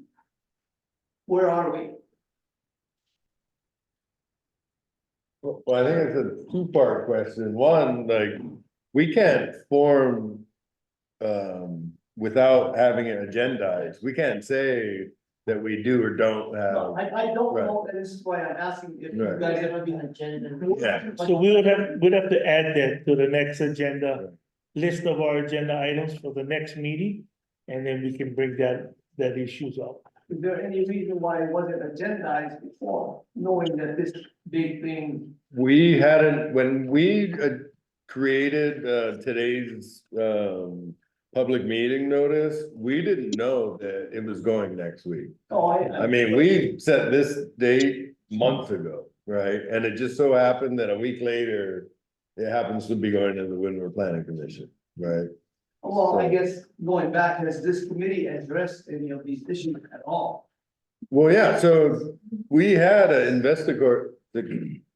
Where are we? Well, I think it's a two-part question. One, like, we can't form without having it agendized. We can't say that we do or don't No, have. I don't Right. know, and this is why I'm asking if you Right. guys ever been agenda. Yeah. So we'd have to add that to the next agenda, list of our agenda items for the next meeting. And then we can bring that issues up. Is there any reason why it wasn't agendized before, knowing that this big thing? We hadn't, when we created today's public meeting notice, we didn't know that it was going next week. Oh, I mean, we set this date months ago, right? And it just so happened that a week later, it happens to be going to the Windward Planning Commission, right? Well, I guess going back, has this committee addressed any of these issues at all? Well, yeah, so we had an investigatory.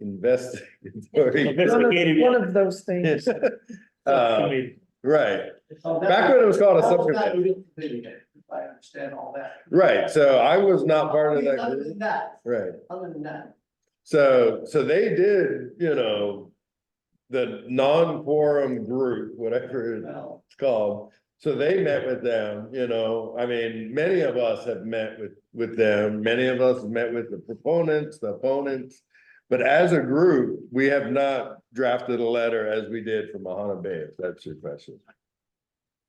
Investigative. One of those things. Subcommittee. Right, Oh, back when it was called a that was not subcommittee, real committee then, if I understand all that. right, so I was not part of that Other group, than that, right? other than that. So they did, the non-quorum group, whatever it's Well, called. So they met with them, I mean, many of us have met with them, many of us have met with the proponents, the opponents. But as a group, we have not drafted a letter as we did for Mahana Bay, if that's your question.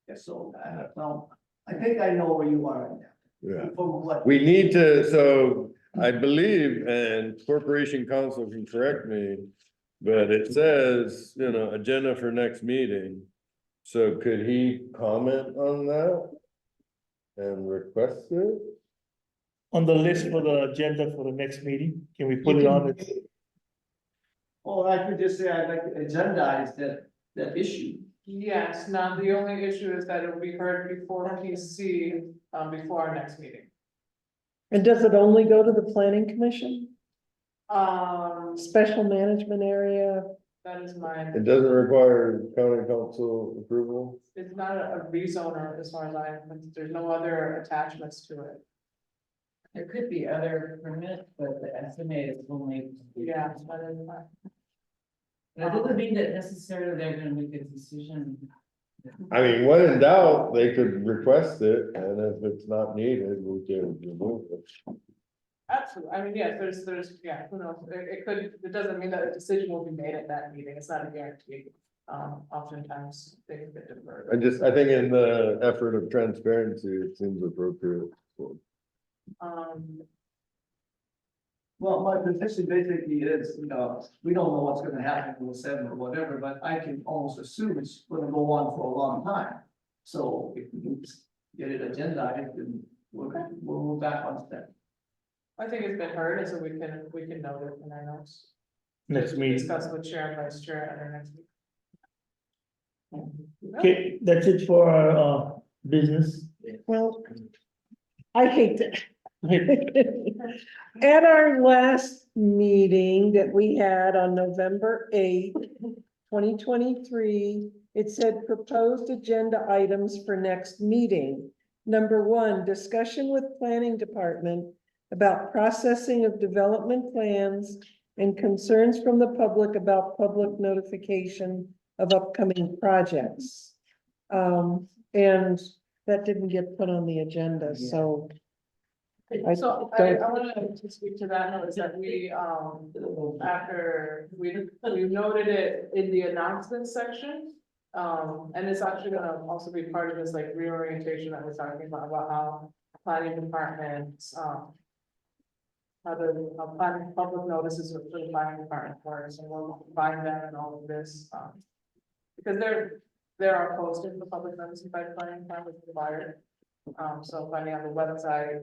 yeah, so, well, I think I know where you are right now. Yeah. From what? We need to, so I believe, and Corporation Council can correct me, but it says, agenda for next meeting. So could he comment on that? And request it? On the list for the agenda for the next meeting, can we put it on? Or I could just say I'd like to agendize that issue. Yes, now the only issue is that it will be heard before PC, before our next meeting. And does it only go to the planning commission, Um, special management area? that is my, It doesn't require county council approval? it's not a rezoner as far as I am, there's no other attachments to it. There could be other permits, but the estimate is only. Yeah, that is fine. That doesn't mean that necessarily they're gonna make a decision. I mean, when in doubt, they could request it, and if it's not needed, we can remove it. Absolutely, I mean, yes, yeah, who knows, it doesn't mean that a decision will be made at that meeting, it's not a guarantee. Oftentimes things get deferred. I think in the effort of transparency, it seems appropriate. Um, Well, my position basically is, we don't know what's gonna happen in the 7 or whatever, but I can almost assume it's gonna go on for a long time. So if we can just get it agendized, then we'll move back on step. I think it's been heard, and so we can note it in our notes. Next meeting. Discuss with chair and vice chair at our next meeting. Okay, that's it for our business. Well, I hate that. At our last meeting that we had on November 8th, 2023, it said proposed agenda items for next meeting. Number 1, discussion with planning department about processing of development plans and concerns from the public about public notification of upcoming projects. And that didn't get put on the agenda, so. So I wanted to speak to that note is that we, after we noted it in the announcement section. And it's actually gonna also be part of this like reorientation that we're talking about how planning departments, how planning public notices for the planning department works, and we'll combine them and all of this, because there are posted for public notice by the planning department required. So finding on the website,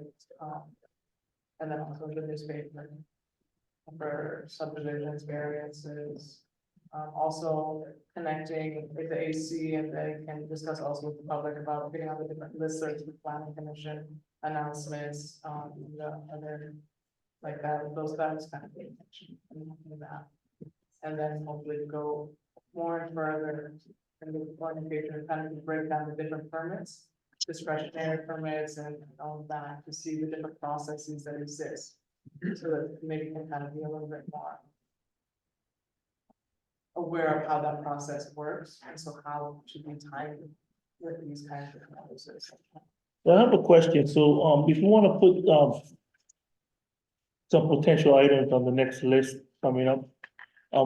and then also the newspaper for subdivisions, variances. Also connecting with the AC, and they can discuss also with the public about getting on the different listservs with planning commission announcements, the other like that, those kind of things. And that. And then hopefully go more and further in the orientation, kind of break down the different permits, discretionary permits and all of that, to see the different processes that exist. So that maybe can kind of be a little bit more aware of how that process works, and so how should we time with these kinds of notices. So I have a question. So, if you want to put, some potential items on the next list coming up,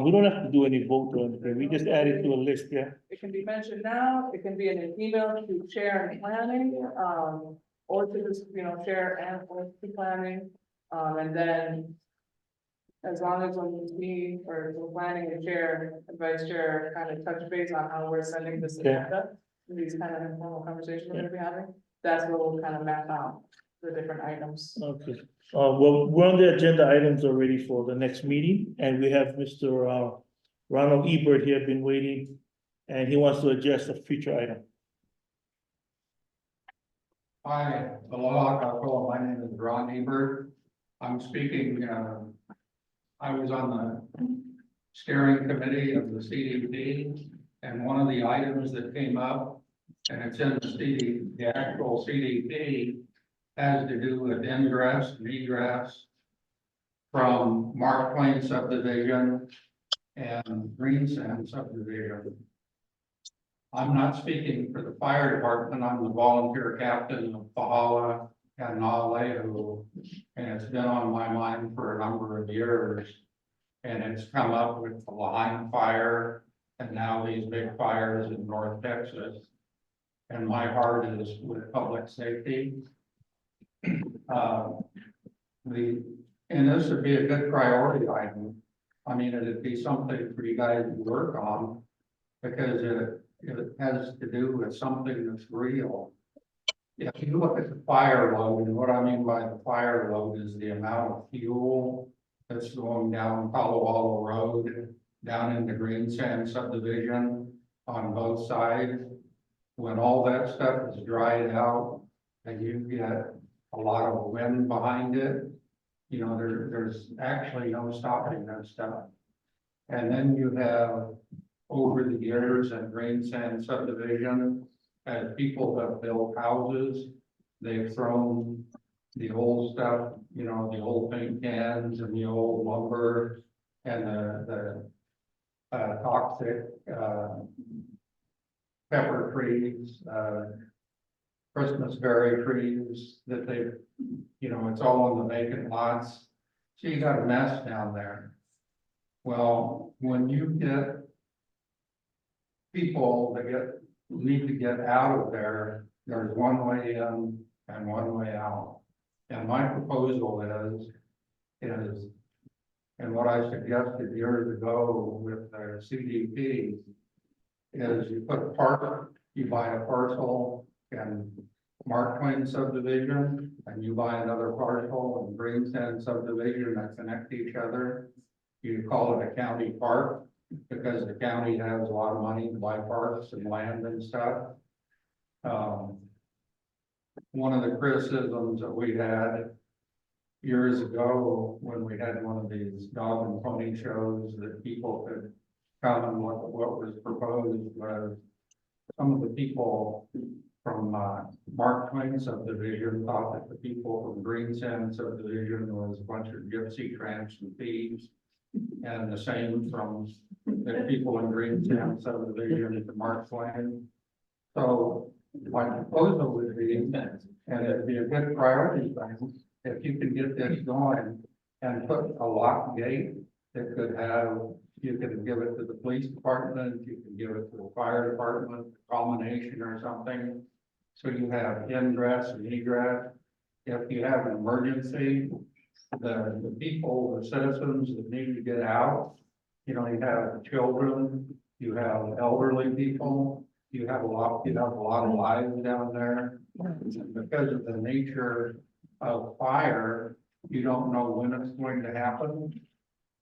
we don't have to do any vote or anything. We just add it to a list, yeah? It can be mentioned now, it can be in an email to chair and planning, or to this, chair and or to planning. And then as long as when we or the planning and chair and vice chair kind of touch base on how we're sending this Yeah. agenda, these kind of informal conversations we're gonna be having, that's where we'll kind of map out the different items. Okay. Well, we're on the agenda items already for the next meeting, and we have Mr. Ronald Ebert here, been waiting, and he wants to address a future item. Hi, aloha, my name is Ron Ebert. I'm speaking, I was on the steering committee of the CDP, and one of the items that came up, and it's in the actual CDP, has to do with ingress and egress from Mark Twain subdivision and Green Sand subdivision. I'm not speaking for the fire department, I'm the volunteer captain of Pahala and Nalehu, and it's been on my mind for a number of years. And it's come up with the Lahaina fire and now these big fires in North Texas. And my heart is with public safety. And this would be a good priority item. I mean, it'd be something for you guys to work on because it has to do with something that's real. If you look at the fire load, and what I mean by the fire load is the amount of fuel that's going down Palo Road, down into Green Sand subdivision on both sides. When all that stuff is dried out and you get a lot of wind behind it, there's actually no stopping that stuff. And then you have, over the years at Green Sand subdivision, as people have built houses, they've thrown the old stuff, the old paint cans and the old lumber and the toxic, pepper trees, Christmas berry trees that it's all on the vacant lots. So you got a mess down there. Well, when you get people that need to get out of there, there's one way in and one way out. And my proposal is, and what I suggested years ago with the CDP is you put a park, you buy a parcel in Mark Twain subdivision, and you buy another parcel in Green Sand subdivision that connect each other. You call it a county park because the county has a lot of money to buy parks and land and stuff. One of the criticisms that we had years ago when we had one of these dog and pony shows that people could come and what was proposed was some of the people from Mark Twain subdivision thought that the people from Green Sand subdivision was a bunch of gypsy tramps and thieves. And the same from the people in Green Sand subdivision to Mark Twain. So my proposal would be, and it'd be a good priority thing, if you can get this going and put a lock gate that could have, you can give it to the police department, you can give it to the fire department, a combination or something. So you have ingress and egress. If you have an emergency, the people, the citizens that need to get out, you have children, you have elderly people, you have a lot of lives down there. And because of the nature of fire, you don't know when it's going to happen.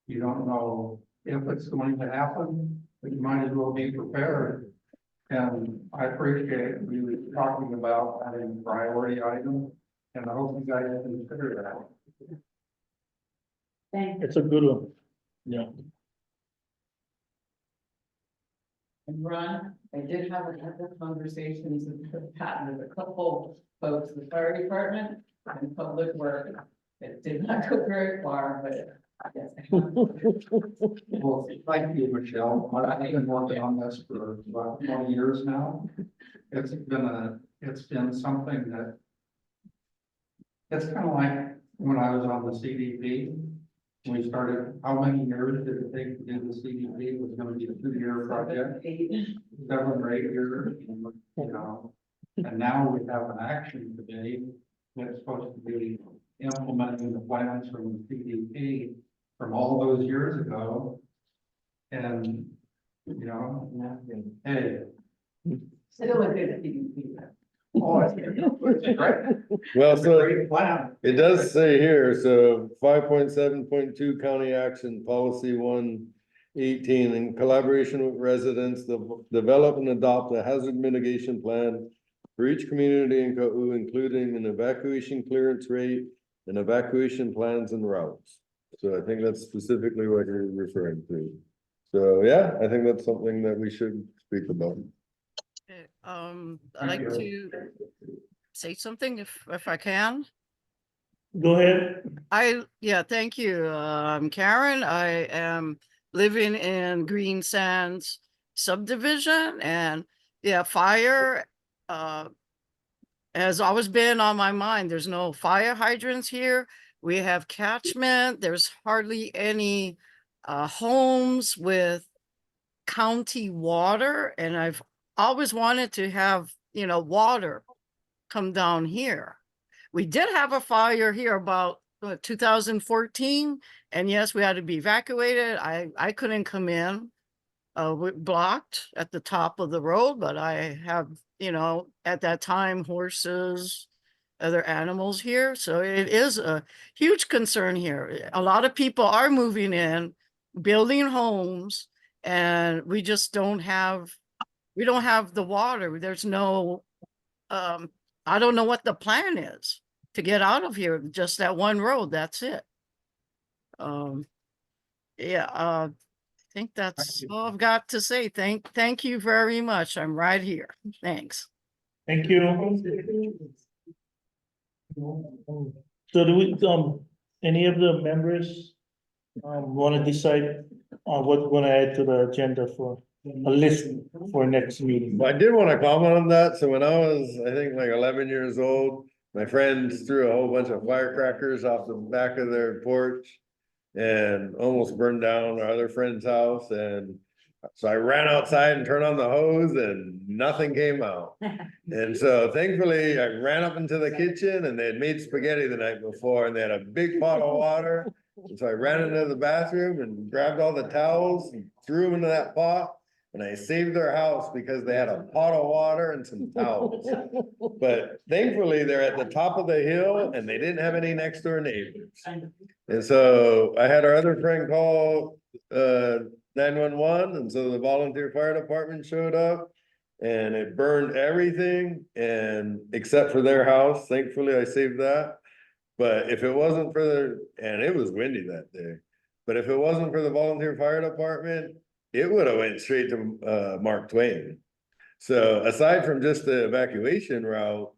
You don't know if it's going to happen, but you might as well be prepared. And I appreciate you talking about having a priority item, and I hope you guys consider that. Thank It's a good one. Yeah. And Ron, I did have a couple of conversations with Pat with a couple folks, the fire department and public work. It did not go very far, but Well, thank you, Michelle. I've been working on this for about 20 years now. It's been something that. It's kind of like when I was on the CDP. We started, how many years did it take to do the CDP? It was gonna be a 2-year project, 7 or 8 years, you know. And now we have an action committee that's supposed to be implementing the plans from the CDP from all those years ago. And, you know, hey. Still a good thing. Oh, it's great. Well, It's a so great plan. it does say here, so 5.7.2 county action policy 118 in collaboration with residents, develop and adopt a hazard mitigation plan for each community in Ka'u, including an evacuation clearance rate and evacuation plans and routes. So I think that's specifically what you're referring to. So yeah, I think that's something that we should speak about. I'd like to say something if I can. Go ahead. Yeah, thank you. I'm Karen. I am living in Green Sands subdivision, and yeah, fire has always been on my mind. There's no fire hydrants here. We have catchment. There's hardly any homes with county water, and I've always wanted to have, you know, water come down here. We did have a fire here about 2014, and yes, we had to be evacuated. I couldn't come in. We blocked at the top of the road, but I have, you know, at that time, horses, other animals here. So it is a huge concern here. A lot of people are moving in, building homes, and we just don't have the water. There's no, I don't know what the plan is to get out of here. Just that one road, that's it. Yeah, I think that's all I've got to say. Thank you very much. I'm right here. Thanks. Thank you. So do we, any of the members want to decide on what we're going to add to the agenda for a list for next meeting? Well, I did want to comment on that. So when I was, I think like 11 years old, my friends threw a whole bunch of firecrackers off the back of their porch and almost burned down our other friend's house. And so I ran outside and turned on the hose and nothing came out. And so thankfully I ran up into the kitchen and they had made spaghetti the night before and they had a big pot of water. And so I ran into the bathroom and grabbed all the towels and threw them into that pot. And I saved their house because they had a pot of water and some towels. But thankfully, they're at the top of the hill and they didn't have any next door neighbors. And so I had our other friend call 911, and so the volunteer fire department showed up. And it burned everything and except for their house. Thankfully, I saved that. But if it wasn't for and it was windy that day. But if it wasn't for the volunteer fire department, it would have went straight to Mark Twain. So aside from just the evacuation route,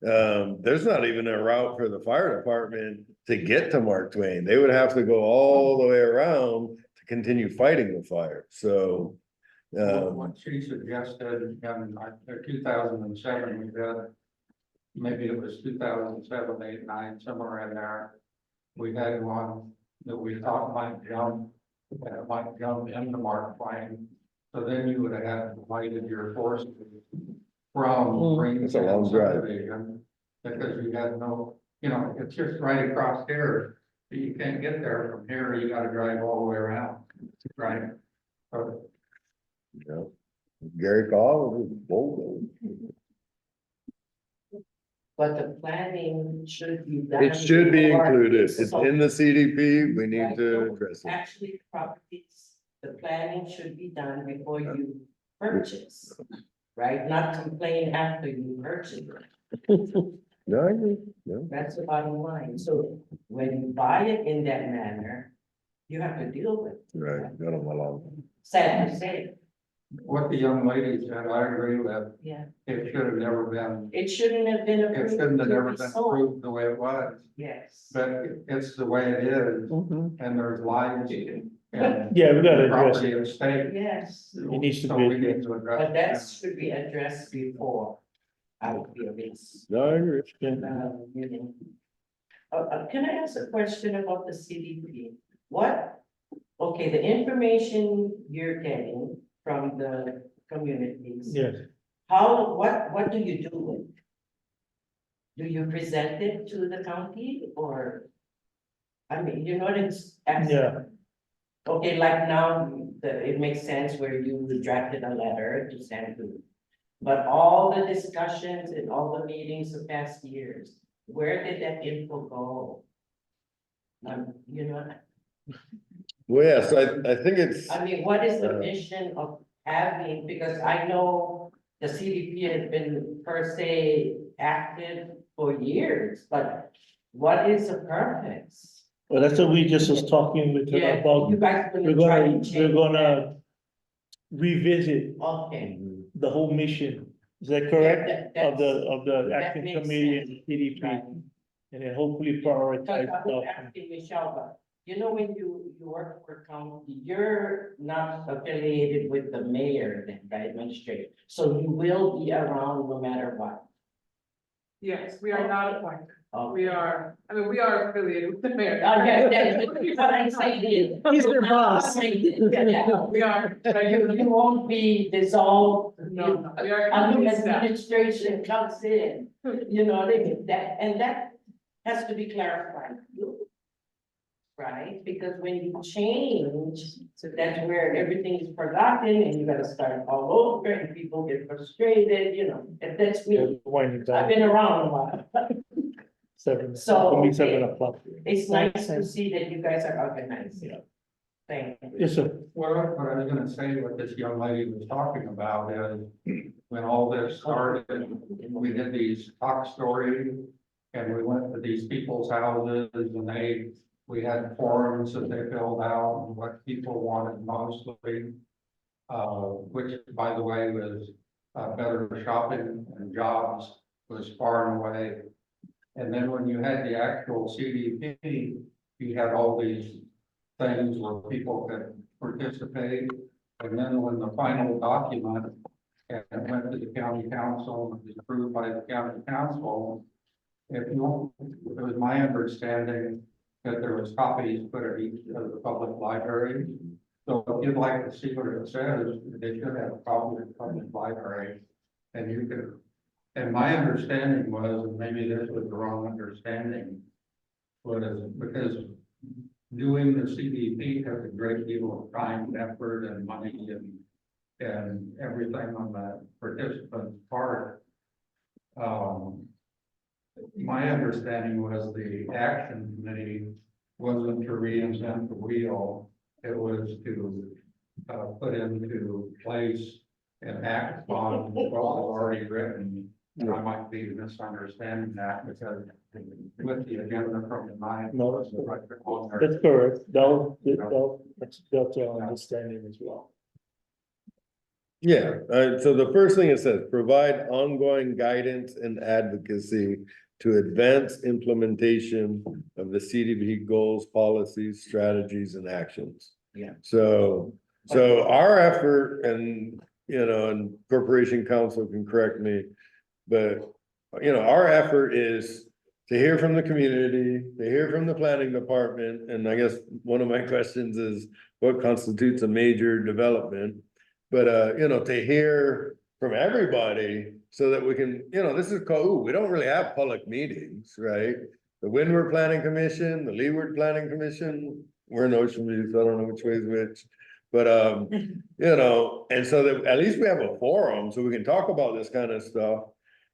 there's not even a route for the fire department to get to Mark Twain. They would have to go all the way around to continue fighting the fire. So What she suggested in 2007, we did, maybe it was 2007, 8, 9, somewhere in there. We had one that we thought might jump into Mark Twain. So then you would have divided your forces from Green That's a long Sands drive. subdivision, because you had no, you know, it's just right across here. But you can't get there from here. You got to drive all the way around, right? So, yeah. Gary Call was bold. But the planning should be done. It should be before included. it's It's sold. in the CDP. We need Right, to no, address it. Actually, properties, the planning should be done before you purchase, right? Not complain after you purchase. No, I agree. No. That's the bottom line. So when you buy it in that manner, you have to deal with it. Right, got them along. Sad to say. what the young lady said, I agree with. Yeah. It should have never been, It shouldn't have been it approved. shouldn't have to never be been sold. approved the way it was. Yes. But it's the way it is, Mhm. and there's lines and. Yeah, we gotta address property it. at stake. Yes, It needs to So be we need addressed. to address but it. that should be addressed before. I would feel this. No, I agree. Meeting. Can I ask a question about the CDP? What, okay, the information you're getting from the communities. Yes, How, what do you do with it? Do you present it to the county or? I mean, you know what it's asking? yeah, Okay, like now, it makes sense where you drafted a letter to send to. But all the discussions and all the meetings the past years, where did that info go? You know, Well, yes, I think it's, I mean, what is the mission of having, because I know the CDP has been per se active for years, but what is the purpose? well, that's what we just was talking with her Yeah, about. you guys We're gonna try to gonna, change we're that? gonna revisit Okay. the whole mission. Is that correct? Yeah, Of the that action makes committee sense. and CDP, Right. and then hopefully Because prioritize I was stuff. asking Michelle, but you know, when you work for county, you're not affiliated with the mayor, the administrator. So you will be around no matter what. Yes, we are not appointed. Oh. We are, I mean, we are affiliated with the mayor. But I'm saying. He's their boss. Yeah, We are, you won't be dissolved. no, we are. A new county staff. administration comes in, you know, what I mean, that has to be clarified. Right, because when you change, so that's where everything is forgotten and you gotta start all over and people get frustrated, you know, and that's me. Winding I've down, been around a while. 7, So, only 7 o'clock. It's nice to see that you guys are organized. Yeah. Thank you. Yes, sir. What I was gonna say, what this young lady was talking about is, when all this started, we did these talk stories. And we went to these people's houses and we had forums that they filled out and what people wanted mostly. Which, by the way, was, better shopping and jobs was far and away. And then when you had the actual CDP, you had all these things where people could participate. And then when the final document and it went to the county council and was approved by the county council, it was my understanding that there was copies put at each of the public libraries. So if you'd like to see what it says, they should have a copy of the public library. And you could, and my understanding was, and maybe this was the wrong understanding, was because doing the CDP has a great deal of time, effort, and money and everything on the participant's part. My understanding was the action committee wasn't to reinvent the wheel. It was to put into place and act upon what was already written. And I might be misunderstanding that because with the agenda from the night. No, that's That's correct. That's our understanding as well. yeah, so the first thing it says, provide ongoing guidance and advocacy to advance implementation of the CDP goals, policies, strategies, and actions. Yeah. So our effort and, and Corporation Council can correct me, but, our effort is to hear from the community, to hear from the planning department, and I guess one of my questions is, what constitutes a major development? But, to hear from everybody so that we can, this is called, we don't really have public meetings, right? The Windward Planning Commission, the Leeward Planning Commission, we're in Ocean View, so I don't know which way is which. But, and so that at least we have a forum so we can talk about this kind of stuff.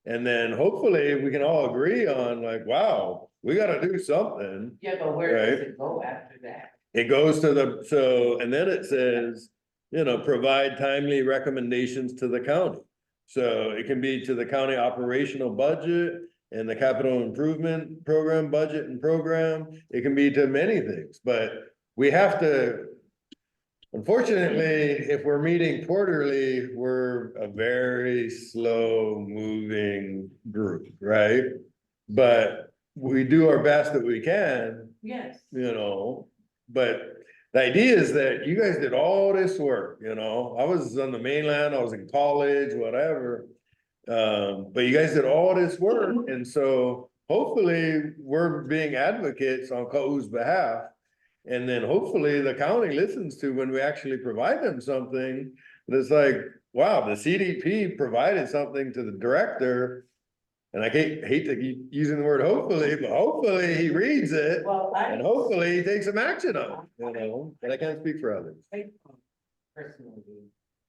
And then hopefully we can all agree on like, wow, we gotta do something. Yeah, but where does Right. it go after that? It goes to and then it says, provide timely recommendations to the county. So it can be to the county operational budget and the capital improvement program, budget and program. It can be to many things, but we have to Unfortunately, if we're meeting quarterly, we're a very slow moving group, right? But we do our best that we can, Yes. you know, but the idea is that you guys did all this work, you know, I was on the mainland, I was in college, whatever. But you guys did all this work, and so hopefully we're being advocates on Kau's behalf. And then hopefully the county listens to when we actually provide them something, that's like, wow, the CDP provided something to the director. And I hate to keep using the word hopefully, but hopefully he reads it. Well, And hopefully he takes some action on it, you know, but I can't speak for others. Personally,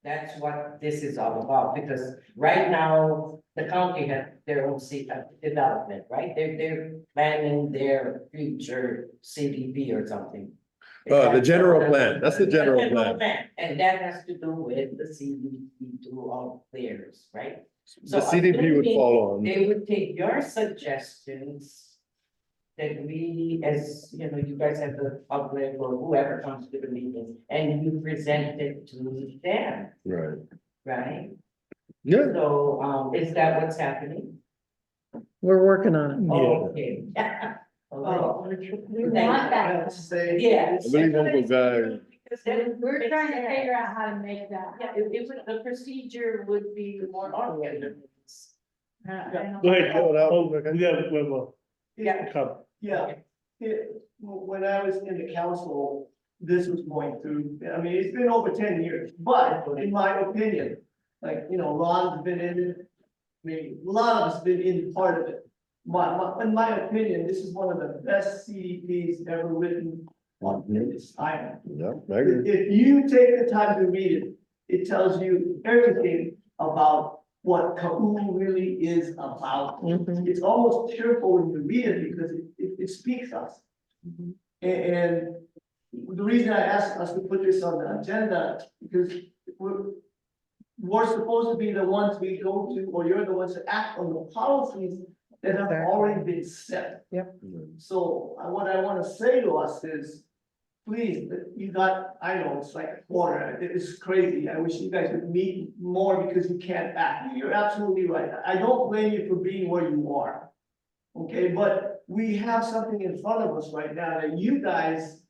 that's what this is all about, because right now, the county has their own development, right? They're planning their future CDP or something. The general plan, that's the general plan. And that has to do with the CDP to all theirs, right? The So I'm CDP would thinking follow on. They would take your suggestions. That we, as you know, you guys have the public or whoever comes to the meeting, and you present it to them, Right. right? Yeah. So, is that what's happening? We're working on it. Oh, okay. Oh, We want that. Say. Yeah. I believe Uncle Guy, Because then We're trying to figure out how to make that. Yeah, it would, the procedure would be more organized. I don't Go ahead. Oh, that- Oh, okay. yeah, come. Yeah, when I was in the council, this was going through, I mean, it's been over 10 years, but in my opinion, like, you know, Ron's been in it. I mean, a lot of us been in part of it. In my opinion, this is one of the best CDPs ever written on this island. yeah, I agree. If you take the time to read it, it tells you everything about what Kau really is about. Mhm. It's almost tearful when you read it because it speaks us. And the reason I asked us to put this on the agenda, because we're supposed to be the ones we go to, or you're the ones that act on the policies that have Exactly. already been set. So what I wanna say to us is, please, you got, I know, it's like a quarter, it's crazy, I wish you guys would meet more because you can't act, you're absolutely right, I don't blame you for being where you are. Okay, but we have something in front of us right now that you guys.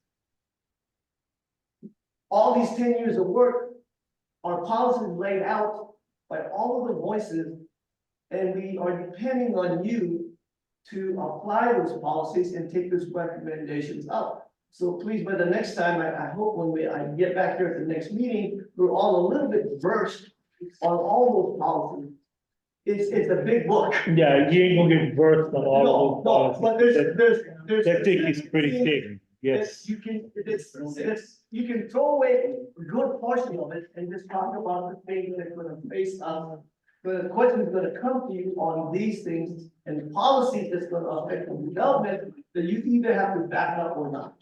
All these 10 years of work, our policies laid out by all of the voices. And we are depending on you to apply those policies and take those recommendations up. So please, by the next time, I hope when I get back here at the next meeting, we're all a little bit versed on all those policies. It's a big book. Yeah, you ain't gonna get versed on all No, of no, but there's. That thing is pretty thick, yes. You can, you can throw away a good portion of it and just talk about the things that are gonna face us. The question is gonna come to you on these things and the policies that's gonna affect the development that you either have to back up or not.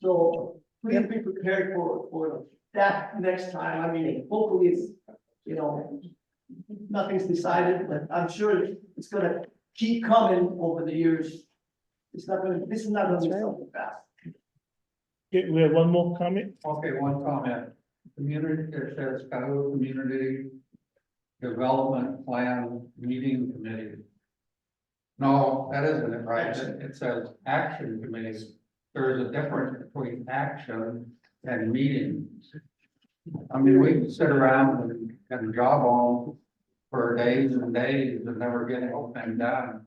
So please be prepared for that next time. I mean, hopefully it's, you know, nothing's decided, but I'm sure it's gonna keep coming over the years. This is not gonna be something fast. Okay, we have one more comment? Okay, one comment. Community, it says Cuyahoga Community Development Plan Meeting Committee. No, that isn't it, right? It says Action Committee. There's a difference between action and meetings. I mean, we can sit around and job on for days and days and never get anything done.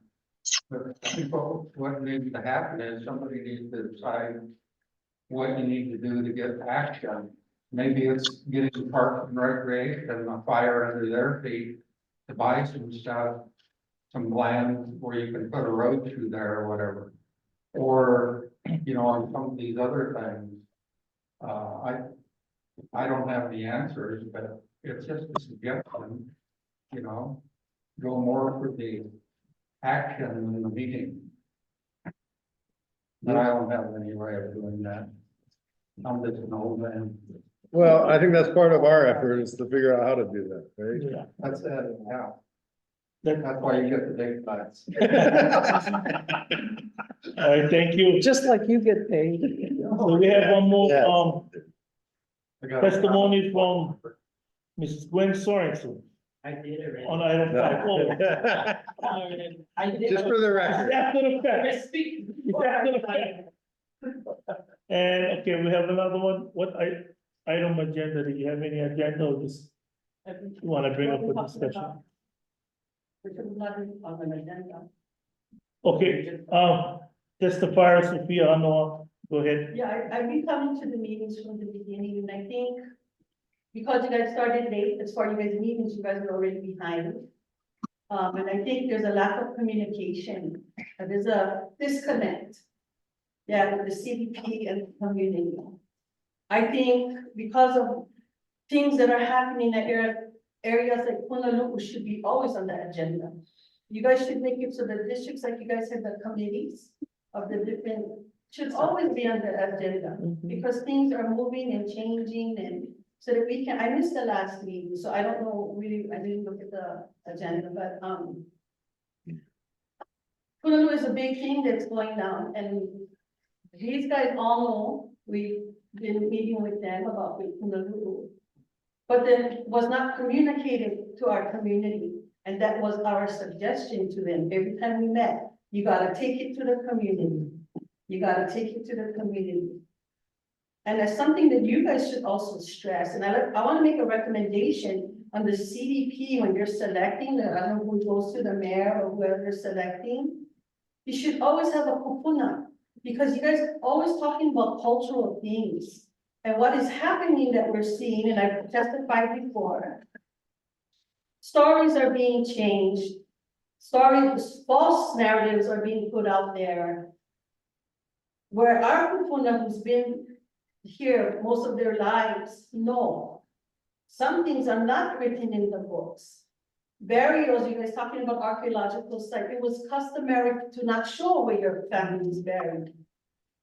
But I think what needs to happen is somebody needs to decide what you need to do to get action. Maybe it's getting Parks and Recreation a fire under their feet to buy some stuff, some land where you can put a road through there or whatever. Or, you know, on some of these other things. I don't have the answers, but it's just a suggestion, you know, go more for the action in the meeting. But I don't have any way of doing that. I'm just an old man. Well, I think that's part of our effort is to figure out how to do that, right? Yeah. That's it, yeah. That's why you get the big bucks. All right, thank you. Just like you get paid. So we have one more, testimony from Mrs. Gwen Sorensen I did already. on item 5. Oh, I did. Just for the it's record. after the fact. I speak. It's after the fact. And, okay, we have another one. What item agenda? Do you have any agenda or just you wanna bring up for discussion? Which is not on the agenda. Okay, testify, Sophia, Anoa, go ahead. Yeah, I've been coming to the meetings from the beginning, and I think because you guys started late, as far as you guys' meetings, you guys are already behind. And I think there's a lack of communication, there's a disconnect. Yeah, with the CDP and the community. I think because of things that are happening in areas like Honolulu should be always on the agenda. You guys should make it so the districts, like you guys have the committees of the different, should always be on the agenda. Because things are moving and changing, and so that we can, I missed the last meeting, so I don't know, really, I didn't look at the agenda, but, Honolulu is a big thing that's going down, and these guys all know, we've been meeting with them about Honolulu. But then was not communicated to our community, and that was our suggestion to them. Every time we met, you gotta take it to the community. You gotta take it to the community. And that's something that you guys should also stress, and I wanna make a recommendation on the CDP when you're selecting, I don't know who goes to the mayor or whoever you're selecting. You should always have a kupuna, because you guys are always talking about cultural things. And what is happening that we're seeing, and I've testified before, stories are being changed, stories, false narratives are being put out there. Where our kupuna who's been here most of their lives know, some things are not written in the books. Burials, you guys talking about archaeological site, it was customary to not show where your family is buried.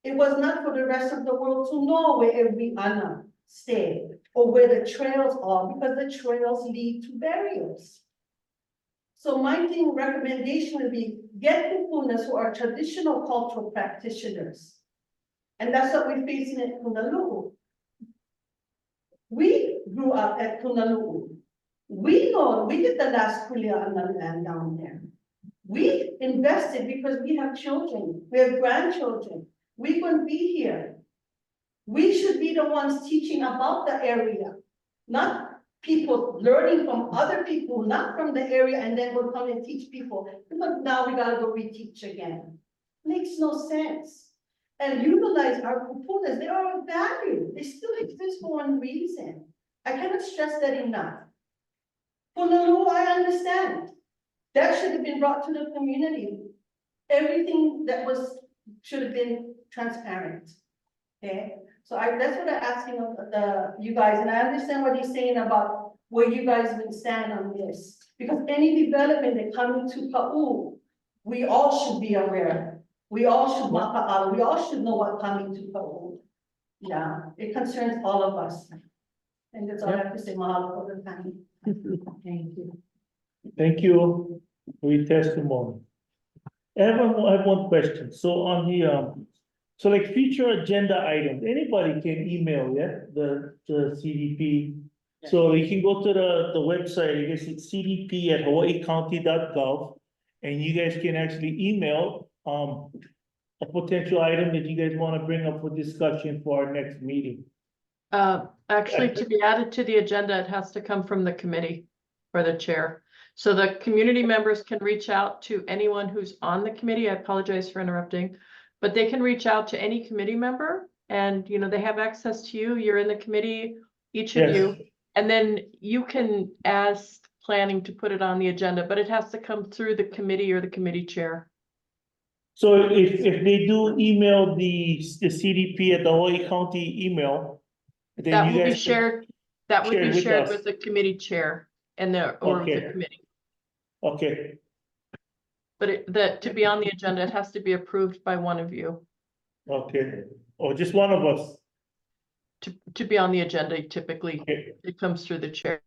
It was not for the rest of the world to know where every Anna stayed or where the trails are, because the trails lead to burials. So my recommendation would be get kupunas who are traditional cultural practitioners. And that's what we're facing at Honolulu. We grew up at Honolulu. We know, we did the last kulia on the land down there. We invested because we have children, we have grandchildren. We wouldn't be here. We should be the ones teaching about the area, not people learning from other people, not from the area, and then we'll come and teach people. But now we gotta go reteach again. Makes no sense. And utilize our kupunas, they are of value. They still exist for one reason. I cannot stress that enough. Honolulu, I understand. That should have been brought to the community. Everything that was should have been transparent. Okay, so that's what I'm asking of you guys, and I understand what he's saying about where you guys will stand on this. Because any development that comes to Ka'u, we all should be aware. We all should maka'ala. We all should know what's coming to Ka'u. Yeah, it concerns all of us. And that's all I have to say. Mahalo for the time. Thank you. Thank you for your testimony. I have one question. So on the, so like future agenda items, anybody can email, the CDP. So you can go to the website, I guess it's cdp@hawaiicounty.gov. And you guys can actually email, a potential item that you guys want to bring up for discussion for our next meeting. Actually, to be added to the agenda, it has to come from the committee or the chair. So the community members can reach out to anyone who's on the committee. I apologize for interrupting, but they can reach out to any committee member and, you know, they have access to you. You're in the committee, each of you, and then you can ask planning to put it on the agenda, but it has to come through the committee or the committee chair. So if they do email the CDP at the Hawaii County email, then That you will be guys shared, that would share be with shared us. with the committee chair and the, or the Okay. committee. Okay, But to be on the agenda, it has to be approved by one of you. okay, or just one of us. To be on the agenda, typically, Okay. it comes through the chair.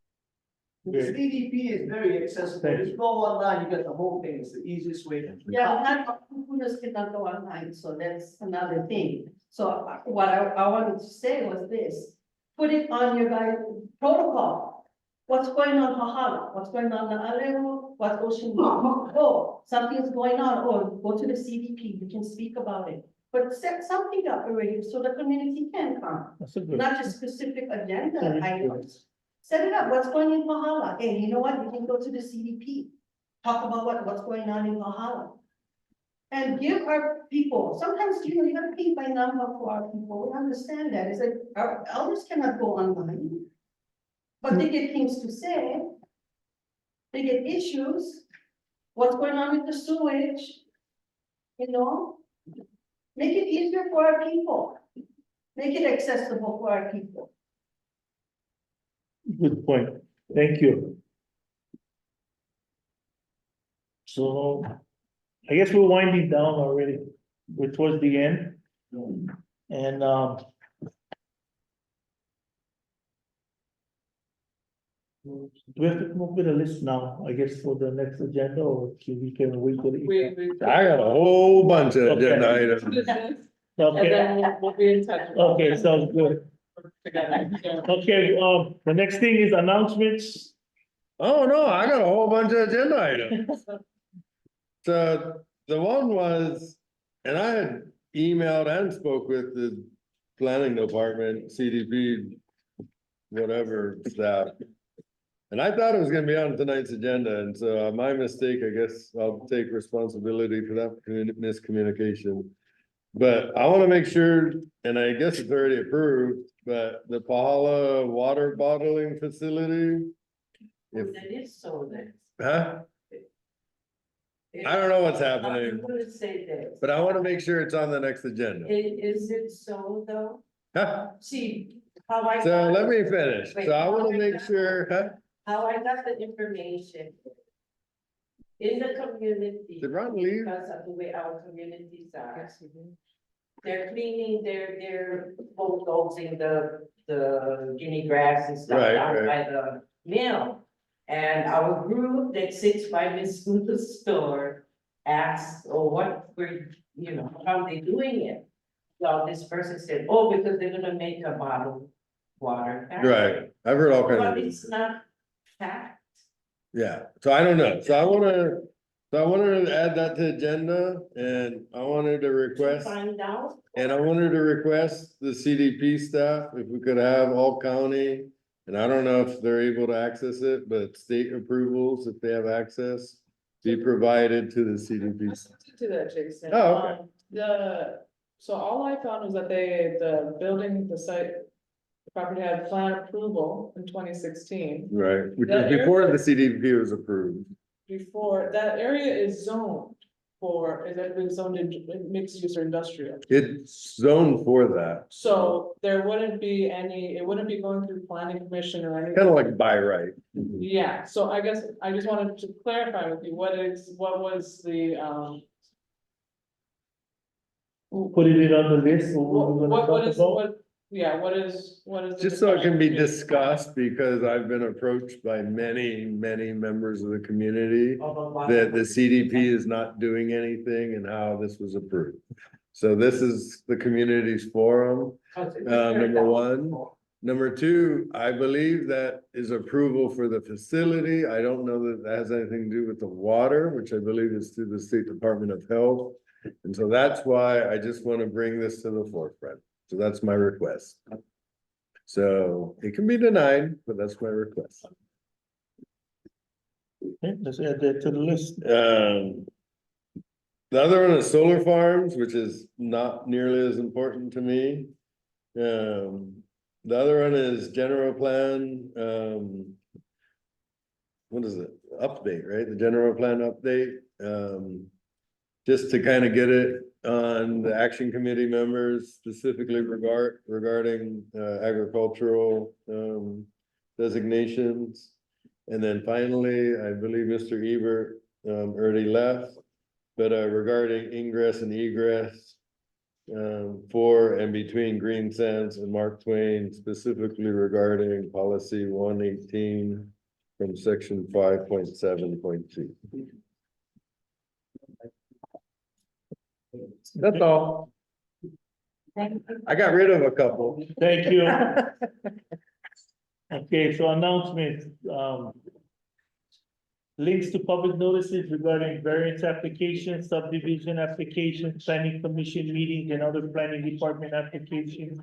The CDP is very accessible. If you go online, you get the whole thing. It's the easiest way. Yeah, not kupunas cannot go online, so that's another thing. So what I wanted to say was this. put it on your guys' protocol. What's going on Pahala? What's going on the Alejo? What's Ocean? Oh, something's going on, or go to the CDP, you can speak about it. But set something up already so the community can come, That's a good. not just specific agenda Mhm. items. Set it up, what's going in Pahala? Hey, you know what, you can go to the CDP. Talk about what's going on in Pahala. And give our people, sometimes, you gotta pay by number for our people, we understand that, it's like, our elders cannot go online. But they get things to say. They get issues, what's going on with the sewage, you know? Make it easier for our people. Make it accessible for our people. Good point. Thank you. So I guess we're winding down already. We're towards the end. And do we have to come up with a list now, I guess, for the next agenda, or we can wait till the? I got a whole bunch of Okay. agenda items. And Okay, then we'll be in touch. okay, sounds good. Together. Okay, the next thing is announcements. Oh, no, I got a whole bunch of agenda items. So the one was, and I had emailed and spoke with the planning department, CDP, whatever staff. And I thought it was gonna be on tonight's agenda, and so my mistake, I guess I'll take responsibility for that miscommunication. But I wanna make sure, and I guess it's already approved, but the Pahala water bottling facility. If, That is so then. huh? I don't know what's happening. I'm gonna say this. But I wanna make sure it's on the next agenda. Is it so though? Huh? See, how I. So got- let me finish. Wait, So I how wanna make got- sure, huh? How I got the information. In the community. Did Ron leave? Because of the way our communities are. They're cleaning, they're bulldozing the guinea grass and stuff Right, down right. by the mill. And our group that sits by Miss Scoot's store asked, oh, what were, how they doing it? So this person said, oh, because they're gonna make a bottled water. Right, I've heard all But kinds of. it's not fact. Yeah, so I don't know, so I wanted to add that to agenda, and I wanted to request, Find out. and I wanted to request the CDP staff, if we could have all county. And I don't know if they're able to access it, but state approvals, if they have access, be provided to the CDP. To that, Jason. Oh, okay. So all I found was that the building, the site, the property had plan approval in 2016. Right, which That is before area- the CDP was approved. Before, that area is zoned is that been zoned in mixed use or industrial? It's zoned for that, So there wouldn't be it wouldn't be going through planning commission or anything. kind of like by right. Yeah, so I guess I just wanted to clarify with you, what was the, Put it on the list, what we're gonna what talk is, about. what is the Just so it can be discussion? discussed, because I've been approached by many, many members of the community that the CDP is not doing anything and how this was approved. So this is the community's forum, number one. Number two, I believe that is approval for the facility. I don't know that that has anything to do with the water, which I believe is through the State Department of Health. And so that's why I just want to bring this to the forefront. So that's my request. So it can be denied, but that's my request. Okay, let's add that to the list. The other one is solar farms, which is not nearly as important to me. The other one is general plan, what is it? Update, right? The general plan update. Just to kind of get it on the action committee members, specifically regarding agricultural designations. And then finally, I believe Mr. Ebert already left, but regarding ingress and egress for and between Green Sands and Mark Twain, specifically regarding policy 118 from section 5.7.2. That's all. I got rid of a couple. Thank you. Okay, so announcements, links to public notices regarding variance applications, subdivision applications, planning commission meetings, and other planning department applications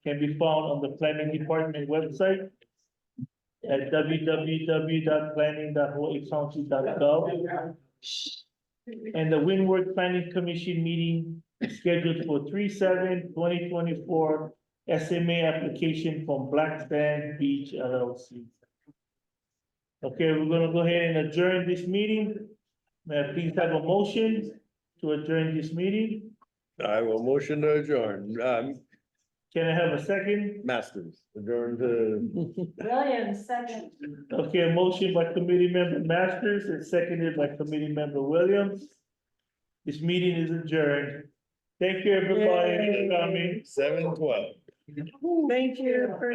can be found on the planning department website at www.planning.hawaiicounty.gov. And the Windward Planning Commission meeting is scheduled for 3/7/2024 SMA application from Black Sand Beach LLC. Okay, we're gonna go ahead and adjourn this meeting. May I please have a motion to adjourn this meeting? I will motion to adjourn, Can I have a second? Masters, adjourn to. Williams, second. Okay, a motion by committee member Masters and seconded by committee member Williams. This meeting is adjourned. Thank you, everybody, for coming. 7:12. Thank you for.